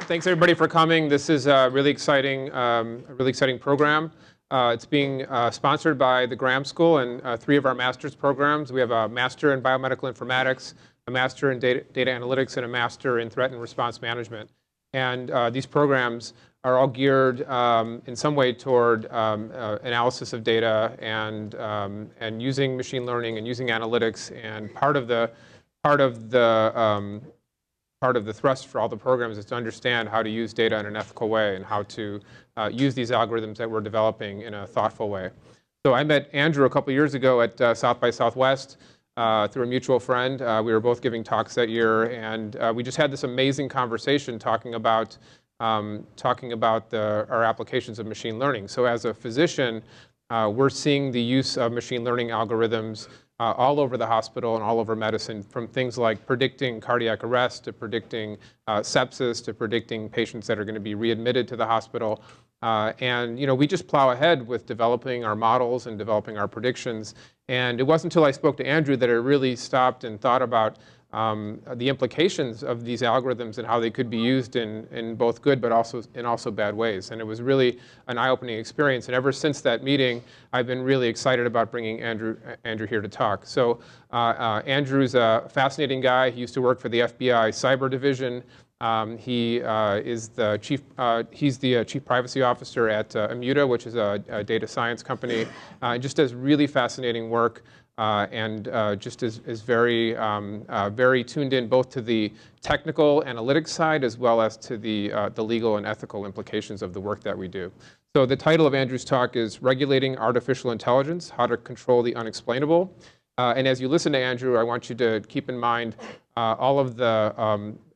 Thanks everybody for coming. This is a really exciting program. It's being sponsored by the Graham School and 3 of our master's programs. We have a master in biomedical informatics, a master in data analytics, and a master in threat and response management. And these programs are all geared in some way toward analysis of data and using machine learning and using analytics. And part of the thrust for all the programs is to understand how to use data in an ethical way and how to use these algorithms that we're developing in a thoughtful way. So I met Andrew a couple years ago at South by Southwest through a mutual friend. We were both giving talks that year, and we just had this amazing conversation talking about our applications of machine learning. So as a physician, we're seeing the use of machine learning algorithms all over the hospital and all over medicine, from things like predicting cardiac arrest to predicting sepsis to predicting patients that are going to be readmitted to the hospital. And we just plow ahead with developing our models and developing our predictions. And it wasn't until I spoke to Andrew that I really stopped and thought about the implications of these algorithms and how they could be used in both good but also bad ways. And it was really an eye-opening experience. And ever since that meeting, I've been really excited about bringing Andrew here to talk. So Andrew's a fascinating guy. He used to work for the FBI Cyber Division. He is the chief privacy officer at Immuta, which is a data science company. Just does really fascinating work. And just is very tuned in both to the technical analytics side as well as to the legal and ethical implications of the work that we do. So the title of Andrew's talk is Regulating Artificial Intelligence, How to Control the Unexplainable. And as you listen to Andrew, I want you to keep in mind all of the,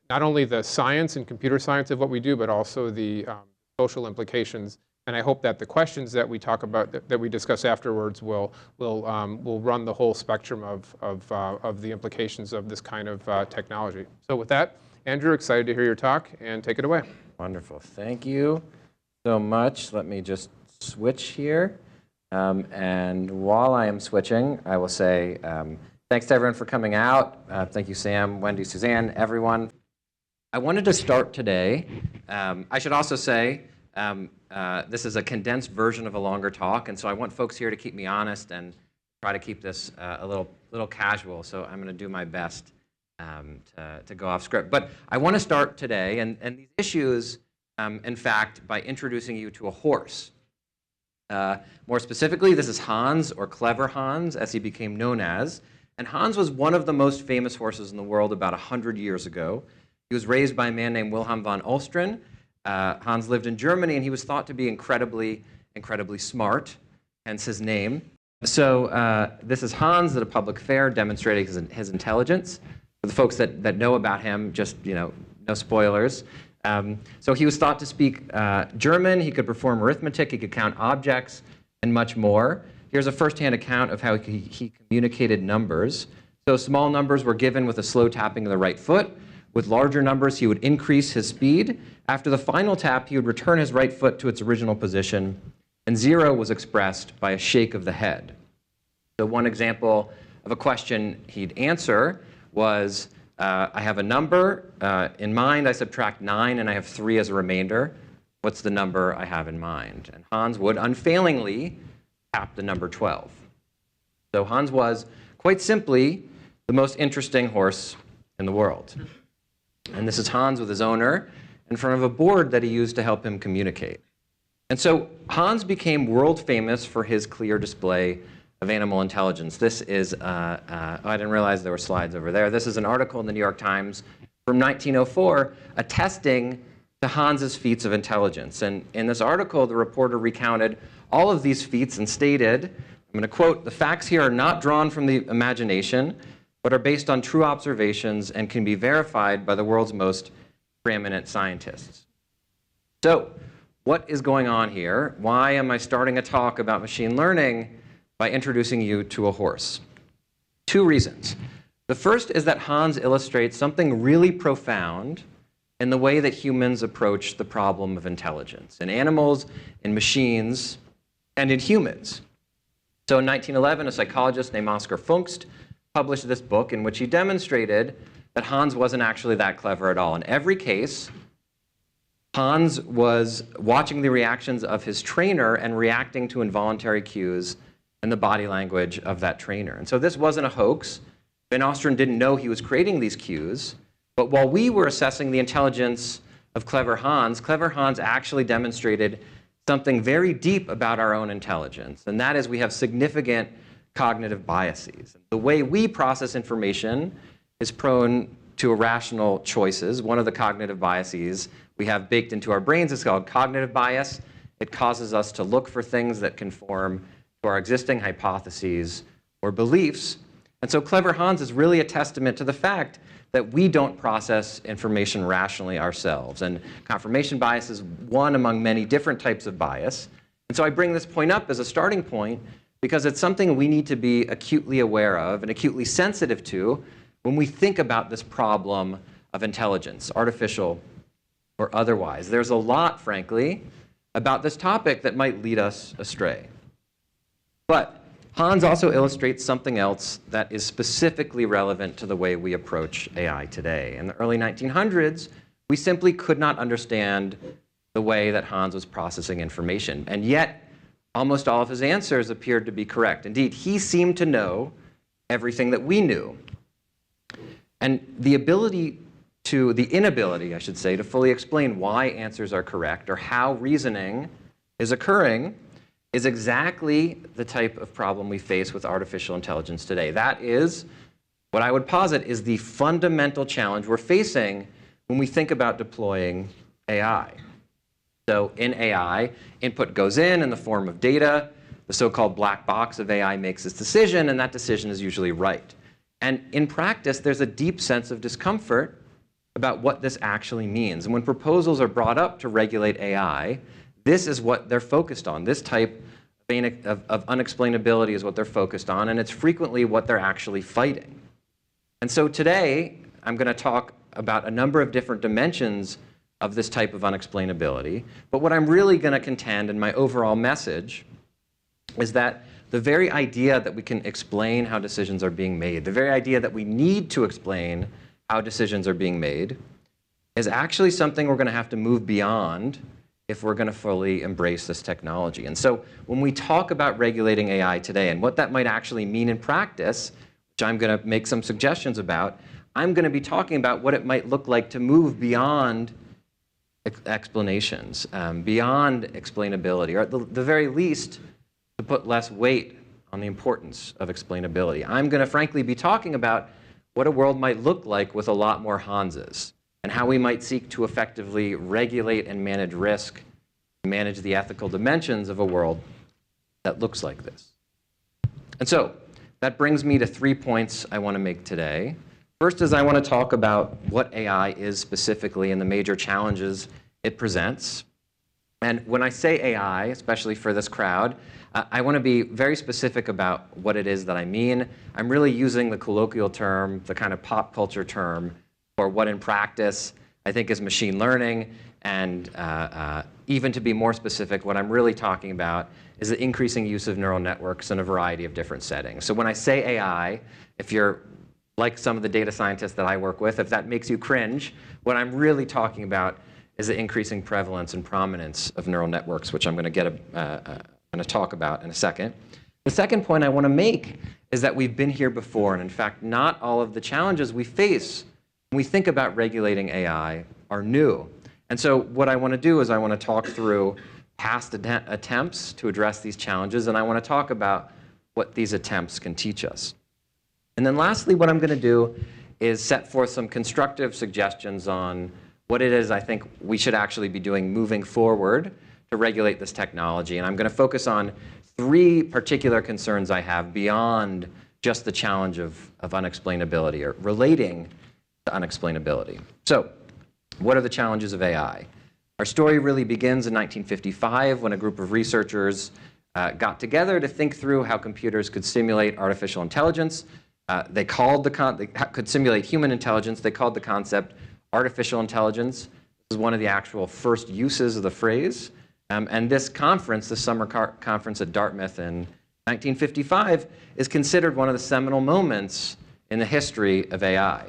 not only the science and computer science of what we do, but also the social implications. And I hope that the questions that we talk about, that we discuss afterwards, will run the whole spectrum of the implications of this kind of technology. So with that, Andrew, excited to hear your talk, and take it away. Wonderful. Thank you so much. Let me just switch here. And while I am switching, I will say thanks to everyone for coming out. Thank you, Sam, Wendy, Suzanne, everyone. I wanted to start today. I should also say, this is a condensed version of a longer talk, and so I want folks here to keep me honest and try to keep this a little casual. So I'm going to do my best to go off script. But I want to start today, and these issues, in fact, by introducing you to a horse. More specifically, this is Hans, or Clever Hans, as he became known as. And Hans was one of the most famous horses in the world about 100 years ago. He was raised by a man named Wilhelm von Oestrin. Hans lived in Germany, and he was thought to be incredibly smart, hence his name. So this is Hans at a public fair demonstrating his intelligence. For the folks that know about him, just no spoilers. So he was thought to speak German. He could perform arithmetic. He could count objects, and much more. Here's a first-hand account of how he communicated numbers. So small numbers were given with a slow tapping of the right foot. With larger numbers, he would increase his speed. After the final tap, he would return his right foot to its original position, and 0 was expressed by a shake of the head. So one example of a question he'd answer was, I have a number in mind, I subtract 9, and I have 3 as a remainder. What's the number I have in mind? And Hans would unfailingly tap the number 12. So Hans was, quite simply, the most interesting horse in the world. And this is Hans with his owner in front of a board that he used to help him communicate. And so Hans became world famous for his clear display of animal intelligence. This is, I didn't realize there were slides over there. This is an article in the New York Times from 1904 attesting to Hans's feats of intelligence. And in this article, the reporter recounted all of these feats and stated, I'm going to quote, "The facts here are not drawn from the imagination, but are based on true observations and can be verified by the world's most preeminent scientists." So, what is going on here? Why am I starting a talk about machine learning by introducing you to a horse? 2 reasons. The first is that Hans illustrates something really profound in the way that humans approach the problem of intelligence, in animals, in machines, and in humans. So in 1911, a psychologist named Oscar Funkst published this book in which he demonstrated that Hans wasn't actually that clever at all. In every case, Hans was watching the reactions of his trainer and reacting to involuntary cues and the body language of that trainer. And so this wasn't a hoax. Van Ostrom didn't know he was creating these cues. But while we were assessing the intelligence of Clever Hans actually demonstrated something very deep about our own intelligence. And that is we have significant cognitive biases. The way we process information is prone to irrational choices. One of the cognitive biases we have baked into our brains is called cognitive bias. It causes us to look for things that conform to our existing hypotheses or beliefs. And so Clever Hans is really a testament to the fact that we don't process information rationally ourselves. And confirmation bias is one among many different types of bias. And so I bring this point up as a starting point because it's something we need to be acutely aware of and acutely sensitive to when we think about this problem of intelligence, artificial or otherwise. There's a lot, frankly, about this topic that might lead us astray. But Hans also illustrates something else that is specifically relevant to the way we approach AI today. In the early 1900s, we simply could not understand the way that Hans was processing information. And yet, almost all of his answers appeared to be correct. Indeed, he seemed to know everything that we knew. And the inability, I should say, to fully explain why answers are correct or how reasoning is occurring is exactly the type of problem we face with artificial intelligence today. That is what I would posit is the fundamental challenge we're facing when we think about deploying AI. So in AI, input goes in the form of data. The so-called black box of AI makes its decision, and that decision is usually right. And in practice, there's a deep sense of discomfort about what this actually means. And when proposals are brought up to regulate AI, this is what they're focused on. This type of unexplainability is what they're focused on, and it's frequently what they're actually fighting. And so today, I'm going to talk about a number of different dimensions of this type of unexplainability. But what I'm really going to contend in my overall message is that the very idea that we can explain how decisions are being made, the very idea that we need to explain how decisions are being made, is actually something we're going to have to move beyond if we're going to fully embrace this technology. And so when we talk about regulating AI today and what that might actually mean in practice, which I'm going to make some suggestions about, I'm going to be talking about what it might look like to move beyond explanations, beyond explainability, or at the very least, to put less weight on the importance of explainability. I'm going to frankly be talking about what a world might look like with a lot more Hanses, and how we might seek to effectively regulate and manage risk, manage the ethical dimensions of a world that looks like this. And so that brings me to 3 points I want to make today. First is I want to talk about what AI is specifically and the major challenges it presents. And when I say AI, especially for this crowd, I want to be very specific about what it is that I mean. I'm really using the colloquial term, the kind of pop culture term, for what in practice I think is machine learning. And even to be more specific, what I'm really talking about is the increasing use of neural networks in a variety of different settings. So when I say AI, if you're like some of the data scientists that I work with, if that makes you cringe, what I'm really talking about is the increasing prevalence and prominence of neural networks, which I'm going to talk about in a second. The second point I want to make is that we've been here before, and in fact, not all of the challenges we face when we think about regulating AI are new. And so what I want to do is I want to talk through past attempts to address these challenges, and I want to talk about what these attempts can teach us. And then lastly, what I'm going to do is set forth some constructive suggestions on what it is I think we should actually be doing moving forward to regulate this technology. And I'm going to focus on 3 particular concerns I have beyond just the challenge of unexplainability or relating to unexplainability. So, what are the challenges of AI? Our story really begins in 1955 when a group of researchers got together to think through how computers could simulate artificial intelligence. They could simulate human intelligence. They called the concept artificial intelligence. This is one of the actual first uses of the phrase. And this conference, the summer conference at Dartmouth in 1955, is considered one of the seminal moments in the history of AI.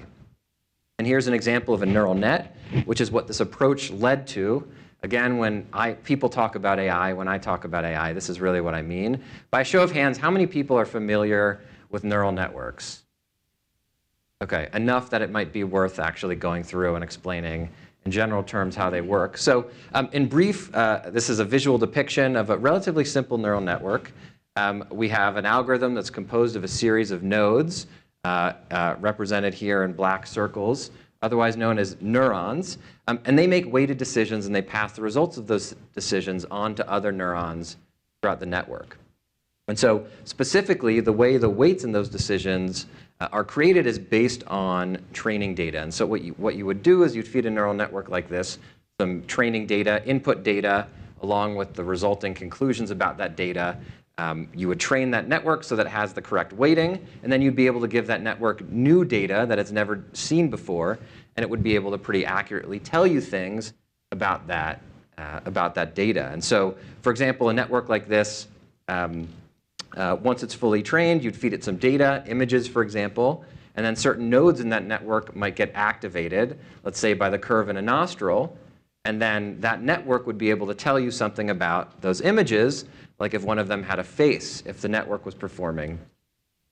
And here's an example of a neural net, which is what this approach led to. Again, when people talk about AI, when I talk about AI, this is really what I mean. By show of hands, how many people are familiar with neural networks? Okay, enough that it might be worth actually going through and explaining in general terms how they work. So in brief, this is a visual depiction of a relatively simple neural network. We have an algorithm that's composed of a series of nodes, represented here in black circles, otherwise known as neurons. And they make weighted decisions, and they pass the results of those decisions on to other neurons throughout the network. And so specifically, the way the weights in those decisions are created is based on training data. And so what you would do is you'd feed a neural network like this some training data, input data, along with the resulting conclusions about that data. You would train that network so that it has the correct weighting, and then you'd be able to give that network new data that it's never seen before, and it would be able to pretty accurately tell you things about that data. And so, for example, a network like this, once it's fully trained, you'd feed it some data, images, for example, and then certain nodes in that network might get activated, let's say by the curve in a nostril, and then that network would be able to tell you something about those images, like if one of them had a face, if the network was performing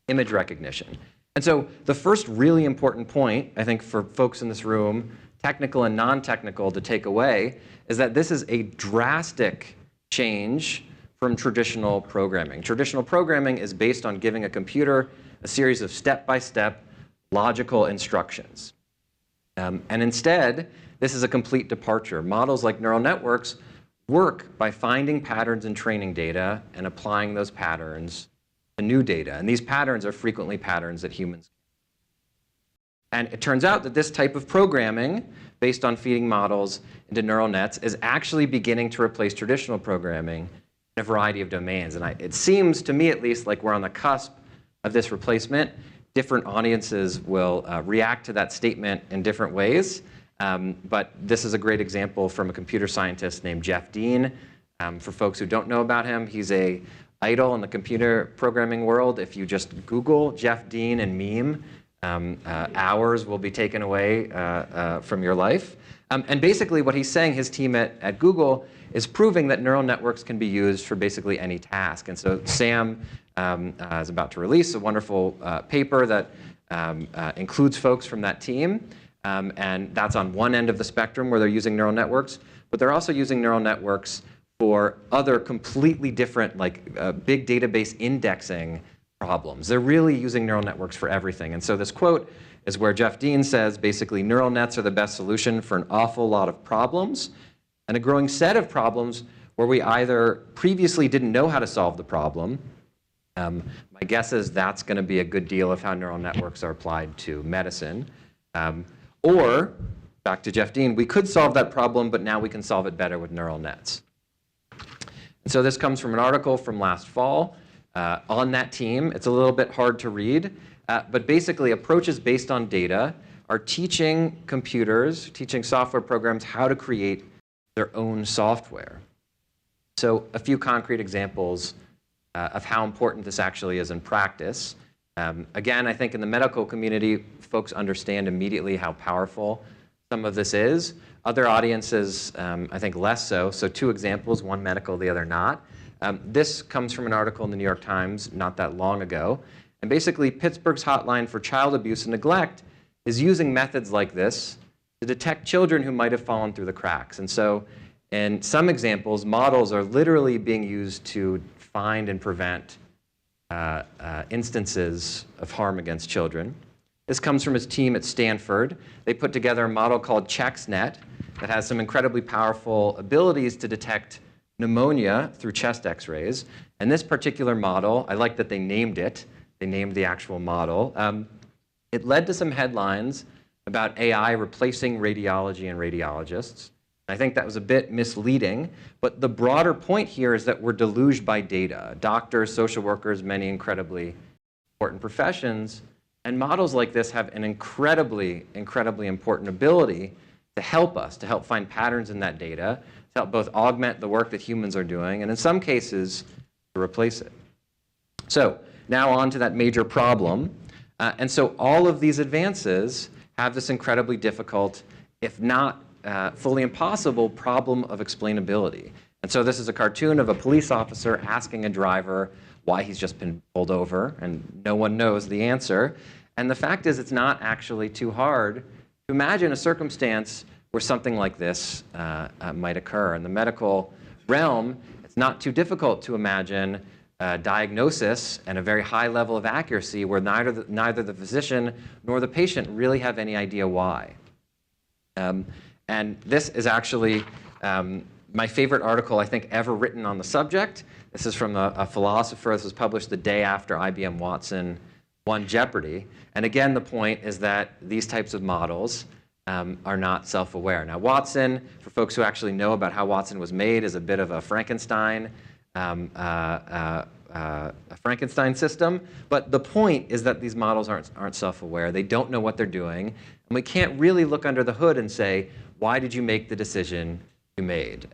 image recognition. And so the first really important point, I think, for folks in this room, technical and non-technical, to take away is that this is a drastic change from traditional programming. Traditional programming is based on giving a computer a series of step-by-step logical instructions. And instead, this is a complete departure. Models like neural networks work by finding patterns in training data and applying those patterns to new data. And these patterns are frequently patterns that humans can. And it turns out that this type of programming, based on feeding models into neural nets, is actually beginning to replace traditional programming in a variety of domains. And it seems, to me at least, like we're on the cusp of this replacement. Different audiences will react to that statement in different ways. But this is a great example from a computer scientist named Jeff Dean. For folks who don't know about him, he's an idol in the computer programming world. If you just Google Jeff Dean and meme, hours will be taken away from your life. And basically what he's saying, his team at Google, is proving that neural networks can be used for basically any task. And so Sam is about to release a wonderful paper that includes folks from that team. And that's on one end of the spectrum where they're using neural networks. But they're also using neural networks for other completely different, like big database indexing problems. They're really using neural networks for everything. And so this quote is where Jeff Dean says, basically, neural nets are the best solution for an awful lot of problems, and a growing set of problems where we either previously didn't know how to solve the problem. My guess is that's going to be a good deal of how neural networks are applied to medicine. Or, back to Jeff Dean, we could solve that problem, but now we can solve it better with neural nets. And so this comes from an article from last fall on that team. It's a little bit hard to read, but basically approaches based on data are teaching computers, teaching software programs how to create their own software. So a few concrete examples of how important this actually is in practice. Again, I think in the medical community, folks understand immediately how powerful some of this is. Other audiences, I think less so. So two examples, one medical, the other not. This comes from an article in the New York Times not that long ago. And basically, Pittsburgh's hotline for child abuse and neglect is using methods like this to detect children who might have fallen through the cracks. And so in some examples, models are literally being used to find and prevent instances of harm against children. This comes from his team at Stanford. They put together a model called ChecksNet that has some incredibly powerful abilities to detect pneumonia through chest x-rays. And this particular model, I like that they named it. They named the actual model. It led to some headlines about AI replacing radiology and radiologists. I think that was a bit misleading, but the broader point here is that we're deluged by data. Doctors, social workers, many incredibly important professions, and models like this have an incredibly, incredibly important ability to help us, to help find patterns in that data, to help both augment the work that humans are doing, and in some cases, to replace it. So now on to that major problem. And so all of these advances have this incredibly difficult, if not fully impossible, problem of explainability. And so this is a cartoon of a police officer asking a driver why he's just been pulled over, and no one knows the answer. And the fact is, it's not actually too hard to imagine a circumstance where something like this might occur. In the medical realm, it's not too difficult to imagine a diagnosis and a very high level of accuracy where neither the physician nor the patient really have any idea why. And this is actually my favorite article, I think, ever written on the subject. This is from a philosopher. This was published the day after IBM Watson won Jeopardy. And again, the point is that these types of models are not self-aware. Now, Watson, for folks who actually know about how Watson was made, is a bit of a Frankenstein system. But the point is that these models aren't self-aware. They don't know what they're doing. And we can't really look under the hood and say, why did you make the decision you made?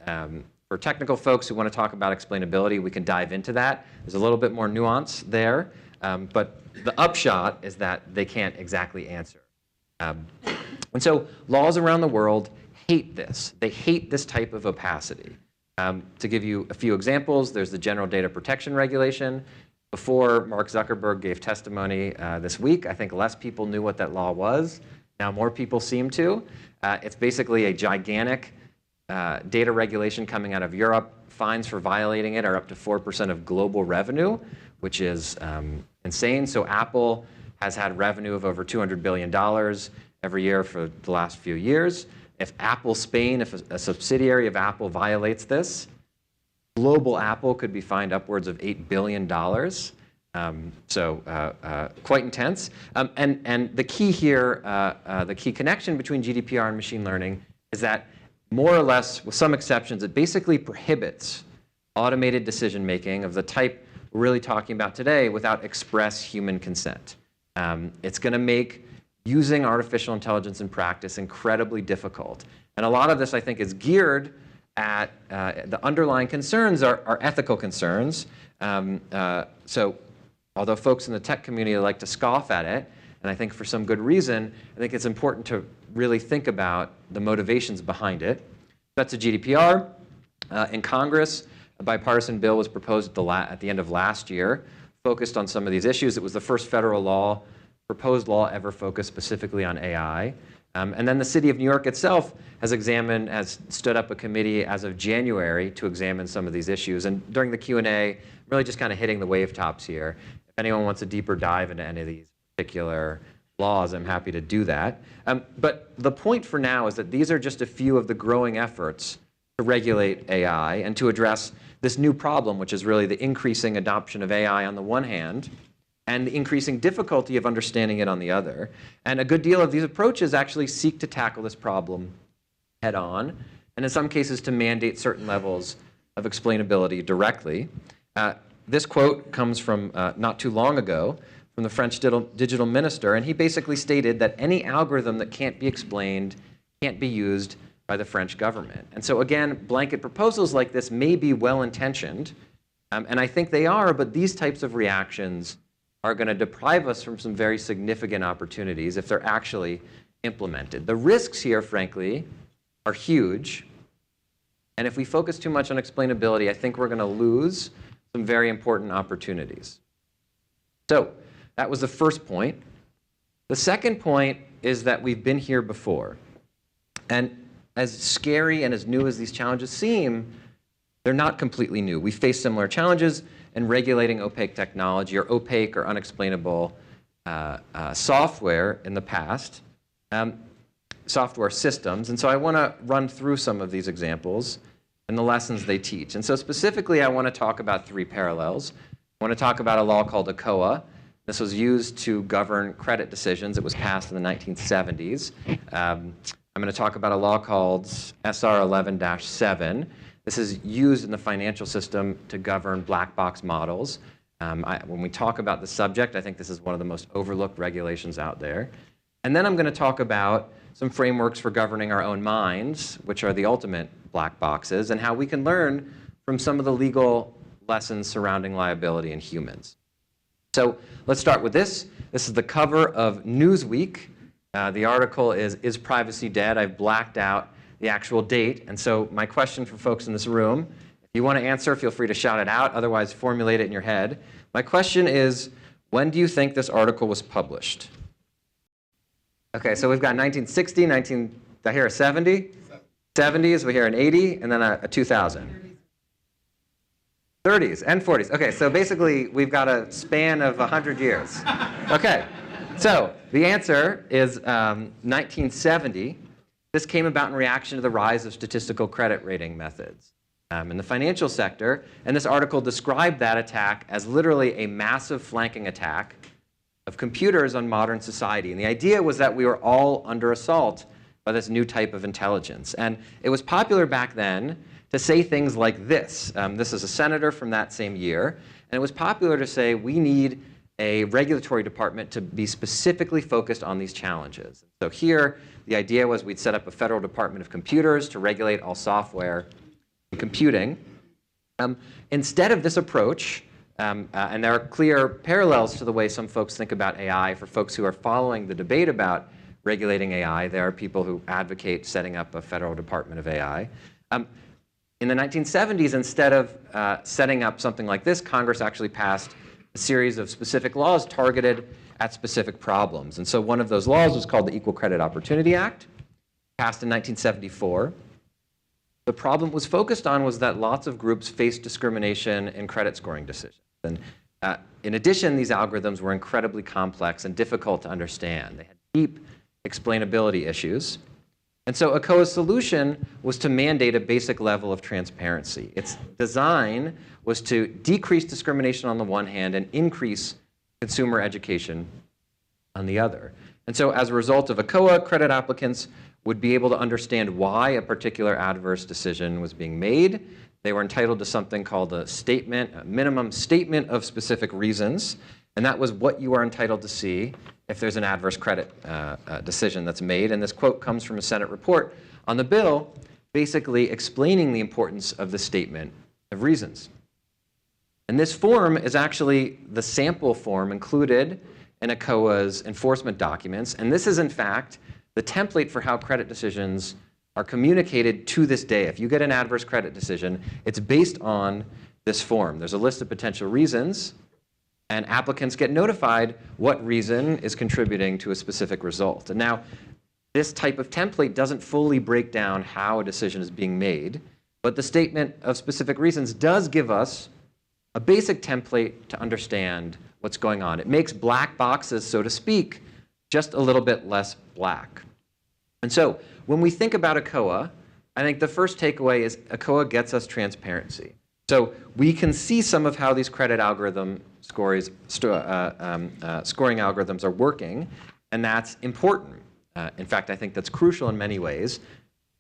For technical folks who want to talk about explainability, we can dive into that. There's a little bit more nuance there. But the upshot is that they can't exactly answer. And so laws around the world hate this. They hate this type of opacity. To give you a few examples, there's the General Data Protection Regulation. Before Mark Zuckerberg gave testimony this week, I think less people knew what that law was. Now more people seem to. It's basically a gigantic data regulation coming out of Europe. Fines for violating it are up to 4% of global revenue, which is insane. So Apple has had revenue of over $200 billion every year for the last few years. If Apple Spain, if a subsidiary of Apple violates this, global Apple could be fined upwards of $8 billion. Quite intense. And the key here, the key connection between GDPR and machine learning is that more or less, with some exceptions, it basically prohibits automated decision making of the type we're really talking about today without express human consent. It's going to make using artificial intelligence in practice incredibly difficult. And a lot of this, I think, is geared at the underlying concerns are ethical concerns. So although folks in the tech community like to scoff at it, and I think for some good reason, I think it's important to really think about the motivations behind it. That's a GDPR. In Congress, a bipartisan bill was proposed at the end of last year, focused on some of these issues. It was the first federal proposed law ever focused specifically on AI. And then the city of New York itself has stood up a committee as of January to examine some of these issues. And during the Q&A, I'm really just kind of hitting the wave tops here. If anyone wants a deeper dive into any of these particular laws, I'm happy to do that. But the point for now is that these are just a few of the growing efforts to regulate AI and to address this new problem, which is really the increasing adoption of AI on the one hand, and the increasing difficulty of understanding it on the other. And a good deal of these approaches actually seek to tackle this problem head on, and in some cases to mandate certain levels of explainability directly. This quote comes from not too long ago from the French digital minister, and he basically stated that any algorithm that can't be explained can't be used by the French government. And so again, blanket proposals like this may be well-intentioned, and I think they are, but these types of reactions are going to deprive us from some very significant opportunities if they're actually implemented. The risks here, frankly, are huge, and if we focus too much on explainability, I think we're going to lose some very important opportunities. So that was the first point. The second point is that we've been here before, and as scary and as new as these challenges seem, they're not completely new. We face similar challenges in regulating opaque technology or opaque or unexplainable software in the past, software systems. And so I want to run through some of these examples and the lessons they teach. And so specifically, I want to talk about three parallels. I want to talk about a law called AKOA. This was used to govern credit decisions. It was passed in the 1970s. I'm going to talk about a law called SR 11-7. This is used in the financial system to govern black box models. When we talk about the subject, I think this is one of the most overlooked regulations out there. And then I'm going to talk about some frameworks for governing our own minds, which are the ultimate black boxes, and how we can learn from some of the legal lessons surrounding liability in humans. So let's start with this. This is the cover of Newsweek. The article is Privacy Dead? I've blacked out the actual date. And so my question for folks in this room, if you want to answer, feel free to shout it out. Otherwise, formulate it in your head. My question is, when do you think this article was published? Okay, so we've got 1960, did I hear a 70? 70s, we hear an 80, and then a 2000. 30s and 40s. Okay, so basically we've got a span of 100 years. Okay, so the answer is 1970. This came about in reaction to the rise of statistical credit rating methods in the financial sector, and this article described that attack as literally a massive flanking attack of computers on modern society. And the idea was that we were all under assault by this new type of intelligence. And it was popular back then to say things like this. This is a senator from that same year. And it was popular to say, we need a regulatory department to be specifically focused on these challenges. So here, the idea was we'd set up a federal department of computers to regulate all software and computing. Instead of this approach, and there are clear parallels to the way some folks think about AI. For folks who are following the debate about regulating AI, there are people who advocate setting up a federal department of AI. In the 1970s, instead of setting up something like this, Congress actually passed a series of specific laws targeted at specific problems. And so one of those laws was called the Equal Credit Opportunity Act, passed in 1974. The problem it was focused on was that lots of groups faced discrimination in credit scoring decisions. And in addition, these algorithms were incredibly complex and difficult to understand. They had deep explainability issues. And so AKOA's solution was to mandate a basic level of transparency. Its design was to decrease discrimination on the one hand and increase consumer education on the other. And so as a result of AKOA, credit applicants would be able to understand why a particular adverse decision was being made. They were entitled to something called a minimum statement of specific reasons. And that was what you are entitled to see if there's an adverse credit decision that's made. And this quote comes from a Senate report on the bill, basically explaining the importance of the statement of reasons. And this form is actually the sample form included in AKOA's enforcement documents. And this is, in fact, the template for how credit decisions are communicated to this day. If you get an adverse credit decision, it's based on this form. There's a list of potential reasons, and applicants get notified what reason is contributing to a specific result. And now, this type of template doesn't fully break down how a decision is being made, but the statement of specific reasons does give us a basic template to understand what's going on. It makes black boxes, so to speak, just a little bit less black. And so when we think about AKOA, I think the first takeaway is AKOA gets us transparency. So we can see some of how these credit algorithm scoring algorithms are working, and that's important. In fact, I think that's crucial in many ways.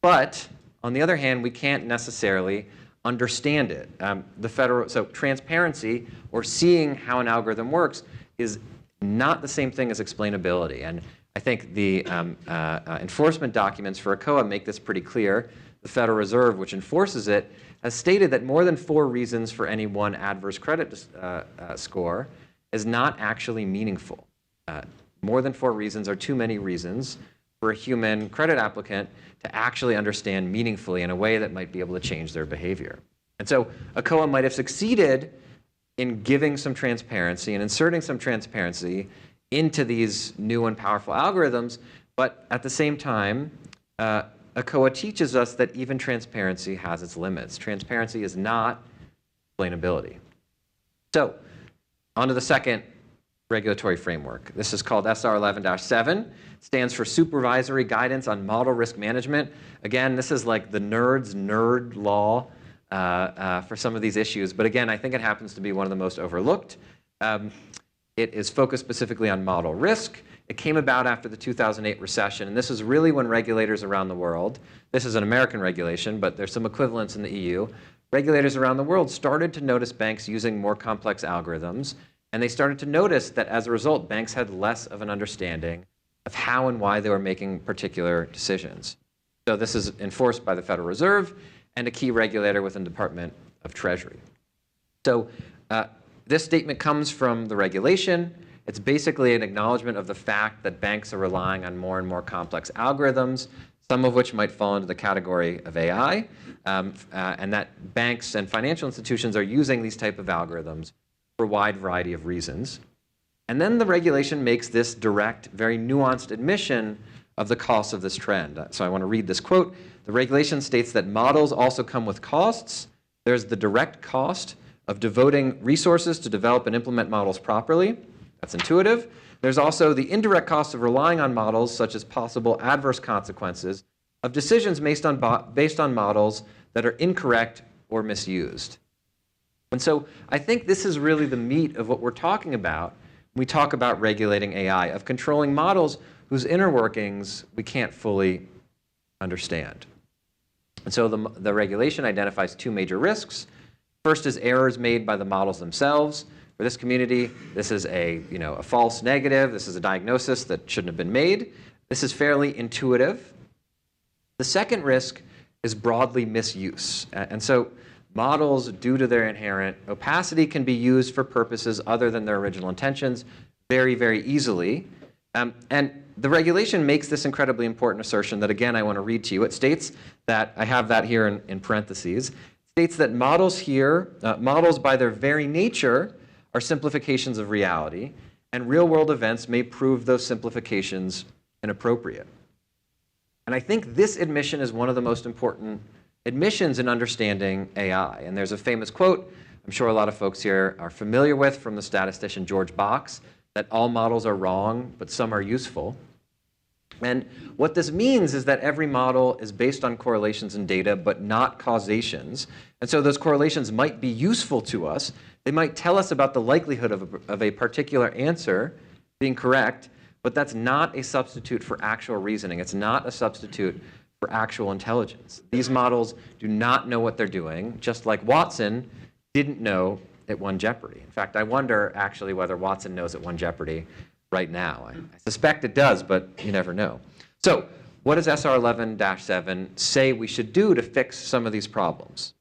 But on the other hand, we can't necessarily understand it. So transparency, or seeing how an algorithm works, is not the same thing as explainability. And I think the enforcement documents for AKOA make this pretty clear. The Federal Reserve, which enforces it, has stated that more than 4 reasons for any one adverse credit score is not actually meaningful. More than 4 reasons are too many reasons for a human credit applicant to actually understand meaningfully in a way that might be able to change their behavior. And so AKOA might have succeeded in giving some transparency and inserting some transparency into these new and powerful algorithms, but at the same time, AKOA teaches us that even transparency has its limits. Transparency is not explainability. So, on to the second regulatory framework. This is called SR 11-7. Stands for Supervisory Guidance on Model Risk Management. Again, this is like the nerd law for some of these issues. But again, I think it happens to be one of the most overlooked. It is focused specifically on model risk. It came about after the 2008 recession, and this is really when regulators around the world, this is an American regulation, but there's some equivalents in the EU, regulators around the world started to notice banks using more complex algorithms, and they started to notice that as a result, banks had less of an understanding of how and why they were making particular decisions. So this is enforced by the Federal Reserve and a key regulator within the Department of Treasury. So this statement comes from the regulation. It's basically an acknowledgement of the fact that banks are relying on more and more complex algorithms, some of which might fall into the category of AI, and that banks and financial institutions are using these type of algorithms for a wide variety of reasons. And then the regulation makes this direct, very nuanced admission of the costs of this trend. So I want to read this quote. The regulation states that models also come with costs. There's the direct cost of devoting resources to develop and implement models properly. That's intuitive. There's also the indirect cost of relying on models, such as possible adverse consequences of decisions based on models that are incorrect or misused. And so I think this is really the meat of what we're talking about when we talk about regulating AI, of controlling models whose inner workings we can't fully understand. And so the regulation identifies two major risks. First is errors made by the models themselves. For this community, this is a false negative. This is a diagnosis that shouldn't have been made. This is fairly intuitive. The second risk is broadly misuse. And so models, due to their inherent opacity, can be used for purposes other than their original intentions very, very easily. And the regulation makes this incredibly important assertion that, again, I want to read to you. It states that, I have that here in parentheses, states that models by their very nature are simplifications of reality, and real-world events may prove those simplifications inappropriate. And I think this admission is one of the most important admissions in understanding AI. And there's a famous quote I'm sure a lot of folks here are familiar with from the statistician George Box, that all models are wrong, but some are useful. And what this means is that every model is based on correlations in data, but not causations. And so those correlations might be useful to us. They might tell us about the likelihood of a particular answer being correct, but that's not a substitute for actual reasoning. It's not a substitute for actual intelligence. These models do not know what they're doing, just like Watson didn't know it won Jeopardy. In fact, I wonder actually whether Watson knows it won Jeopardy right now. I suspect it does, but you never know. So what does SR 11-7 say we should do to fix some of these problems?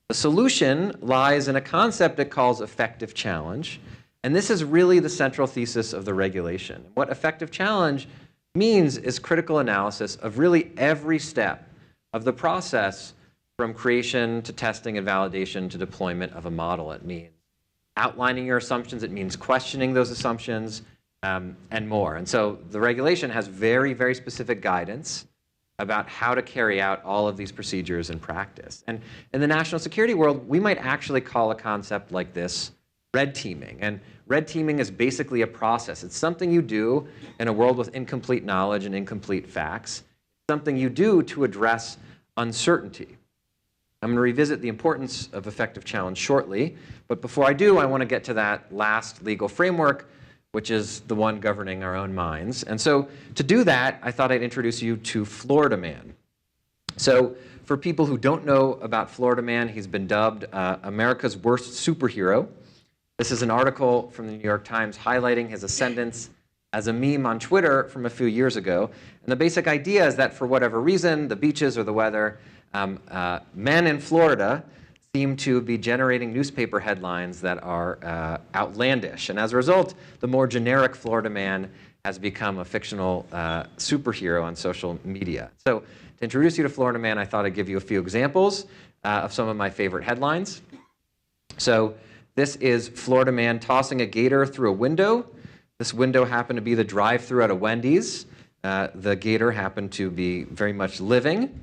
The solution lies in a concept it calls effective challenge. And this is really the central thesis of the regulation. What effective challenge means is critical analysis of really every step of the process, from creation to testing and validation to deployment of a model. It means outlining your assumptions. It means questioning those assumptions, and more. And so the regulation has very, very specific guidance about how to carry out all of these procedures in practice. And in the national security world, we might actually call a concept like this red teaming. And red teaming is basically a process. It's something you do in a world with incomplete knowledge and incomplete facts. It's something you do to address uncertainty. I'm going to revisit the importance of effective challenge shortly, but before I do, I want to get to that last legal framework, which is the one governing our own minds. And so to do that, I thought I'd introduce you to Florida Man. So for people who don't know about Florida Man, he's been dubbed America's worst superhero. This is an article from the New York Times highlighting his ascendance as a meme on Twitter from a few years ago. And the basic idea is that for whatever reason, the beaches or the weather, men in Florida seem to be generating newspaper headlines that are outlandish. And as a result, the more generic Florida Man has become a fictional superhero on social media. So to introduce you to Florida Man, I thought I'd give you a few examples of some of my favorite headlines. So this is Florida Man tossing a gator through a window. This window happened to be the drive-thru at a Wendy's. The gator happened to be very much living.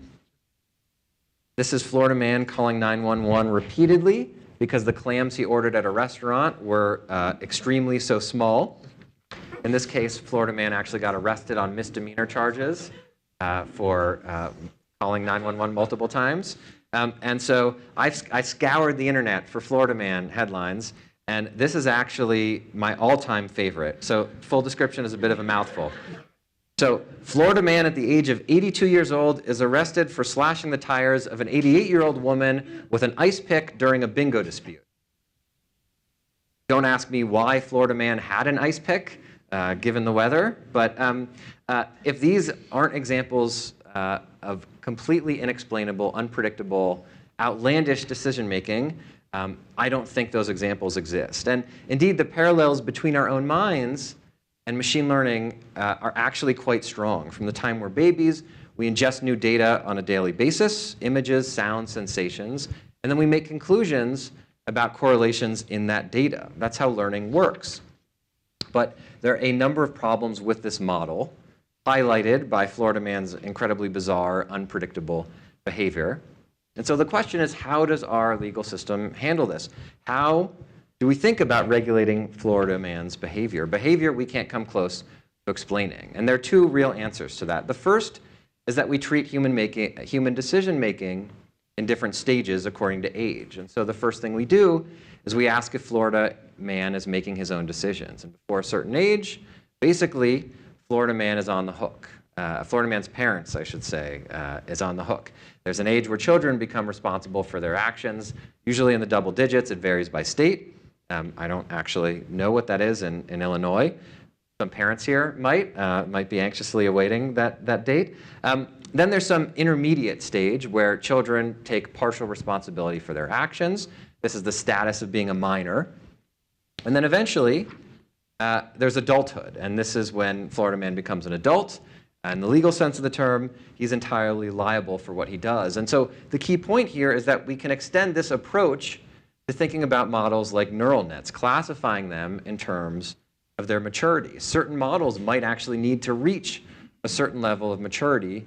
This is Florida Man calling 911 repeatedly because the clams he ordered at a restaurant were extremely so small. In this case, Florida Man actually got arrested on misdemeanor charges for calling 911 multiple times. And so I scoured the internet for Florida Man headlines, and this is actually my all-time favorite. So full description is a bit of a mouthful. So Florida Man at the age of 82 years old is arrested for slashing the tires of an 88-year-old woman with an ice pick during a bingo dispute. Don't ask me why Florida Man had an ice pick, given the weather, but if these aren't examples of completely inexplainable, unpredictable, outlandish decision-making, I don't think those examples exist. And indeed, the parallels between our own minds and machine learning are actually quite strong. From the time we're babies, we ingest new data on a daily basis, images, sounds, sensations, and then we make conclusions about correlations in that data. That's how learning works. But there are a number of problems with this model, highlighted by Florida Man's incredibly bizarre, unpredictable behavior. And so the question is, how does our legal system handle this? How do we think about regulating Florida Man's behavior? Behavior we can't come close to explaining. And there are two real answers to that. The first is that we treat human decision-making in different stages according to age. And so the first thing we do is we ask if Florida Man is making his own decisions. And before a certain age, basically, Florida Man is on the hook. Florida Man's parents, I should say, is on the hook. There's an age where children become responsible for their actions, usually in the double digits. It varies by state. I don't actually know what that is in Illinois. Some parents here might be anxiously awaiting that date. Then there's some intermediate stage where children take partial responsibility for their actions. This is the status of being a minor. And then eventually, there's adulthood. And this is when Florida Man becomes an adult. In the legal sense of the term, he's entirely liable for what he does. And so the key point here is that we can extend this approach to thinking about models like neural nets, classifying them in terms of their maturity. Certain models might actually need to reach a certain level of maturity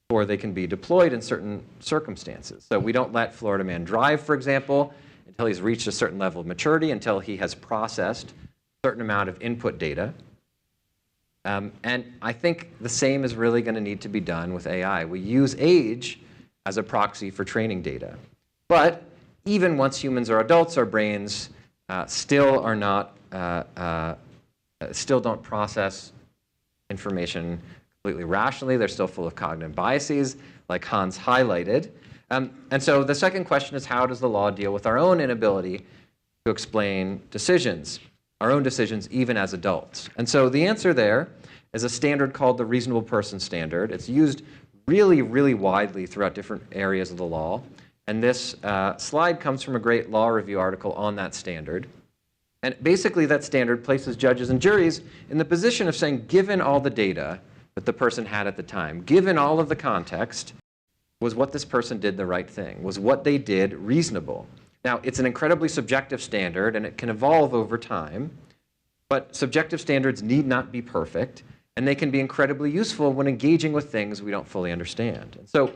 before they can be deployed in certain circumstances. So we don't let Florida Man drive, for example, until he's reached a certain level of maturity, until he has processed a certain amount of input data. And I think the same is really going to need to be done with AI. We use age as a proxy for training data. But even once humans are adults, our brains still don't process information completely rationally. They're still full of cognitive biases, like Hans highlighted. And so the second question is, how does the law deal with our own inability to explain decisions? Our own decisions, even as adults. And so the answer there is a standard called the reasonable person standard. It's used really, really widely throughout different areas of the law. And this slide comes from a great law review article on that standard. And basically that standard places judges and juries in the position of saying, given all the data that the person had at the time, given all of the context, was what this person did the right thing? Was what they did reasonable? Now, it's an incredibly subjective standard, and it can evolve over time, but subjective standards need not be perfect, and they can be incredibly useful when engaging with things we don't fully understand. And so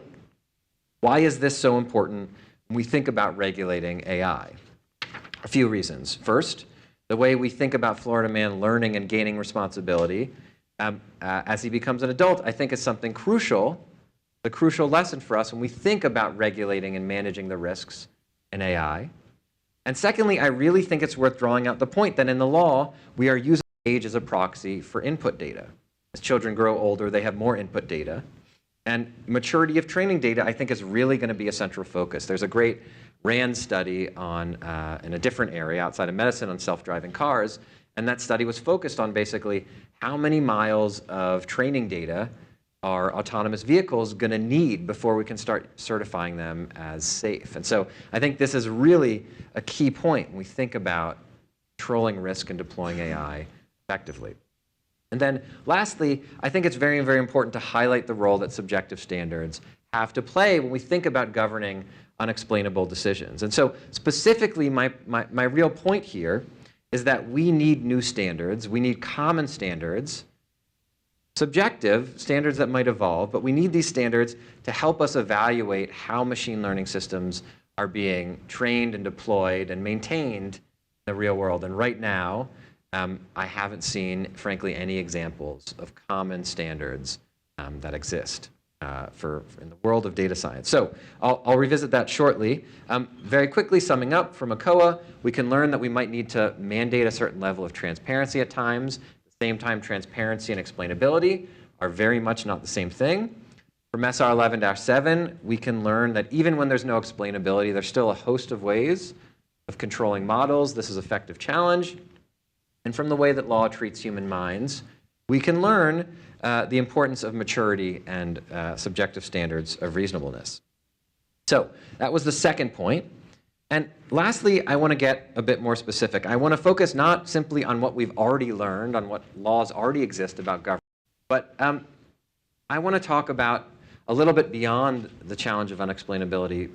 why is this so important when we think about regulating AI? A few reasons. First, the way we think about Florida Man learning and gaining responsibility as he becomes an adult, I think is something crucial, the crucial lesson for us when we think about regulating and managing the risks in AI. And secondly, I really think it's worth drawing out the point that in the law, we are using age as a proxy for input data. As children grow older, they have more input data. And maturity of training data, I think, is really going to be a central focus. There's a great RAND study on, in a different area outside of medicine on self-driving cars. And that study was focused on basically how many miles of training data are autonomous vehicles going to need before we can start certifying them as safe. And so I think this is really a key point when we think about controlling risk and deploying AI effectively. And then lastly, I think it's very, very important to highlight the role that subjective standards have to play when we think about governing unexplainable decisions. And so specifically, my real point here is that we need new standards. We need common standards, subjective standards that might evolve, but we need these standards to help us evaluate how machine learning systems are being trained and deployed and maintained in the real world. And right now, I haven't seen, frankly, any examples of common standards that exist in the world of data science. So I'll revisit that shortly. Very quickly, summing up from AKOA, we can learn that we might need to mandate a certain level of transparency at times. At the same time, transparency and explainability are very much not the same thing. From SR 11-7, we can learn that even when there's no explainability, there's still a host of ways of controlling models. This is an effective challenge. And from the way that law treats human minds, we can learn the importance of maturity and subjective standards of reasonableness. So that was the second point. And lastly, I want to get a bit more specific. I want to focus not simply on what we've already learned, on what laws already exist about government, but I want to talk about a little bit beyond the challenge of unexplainability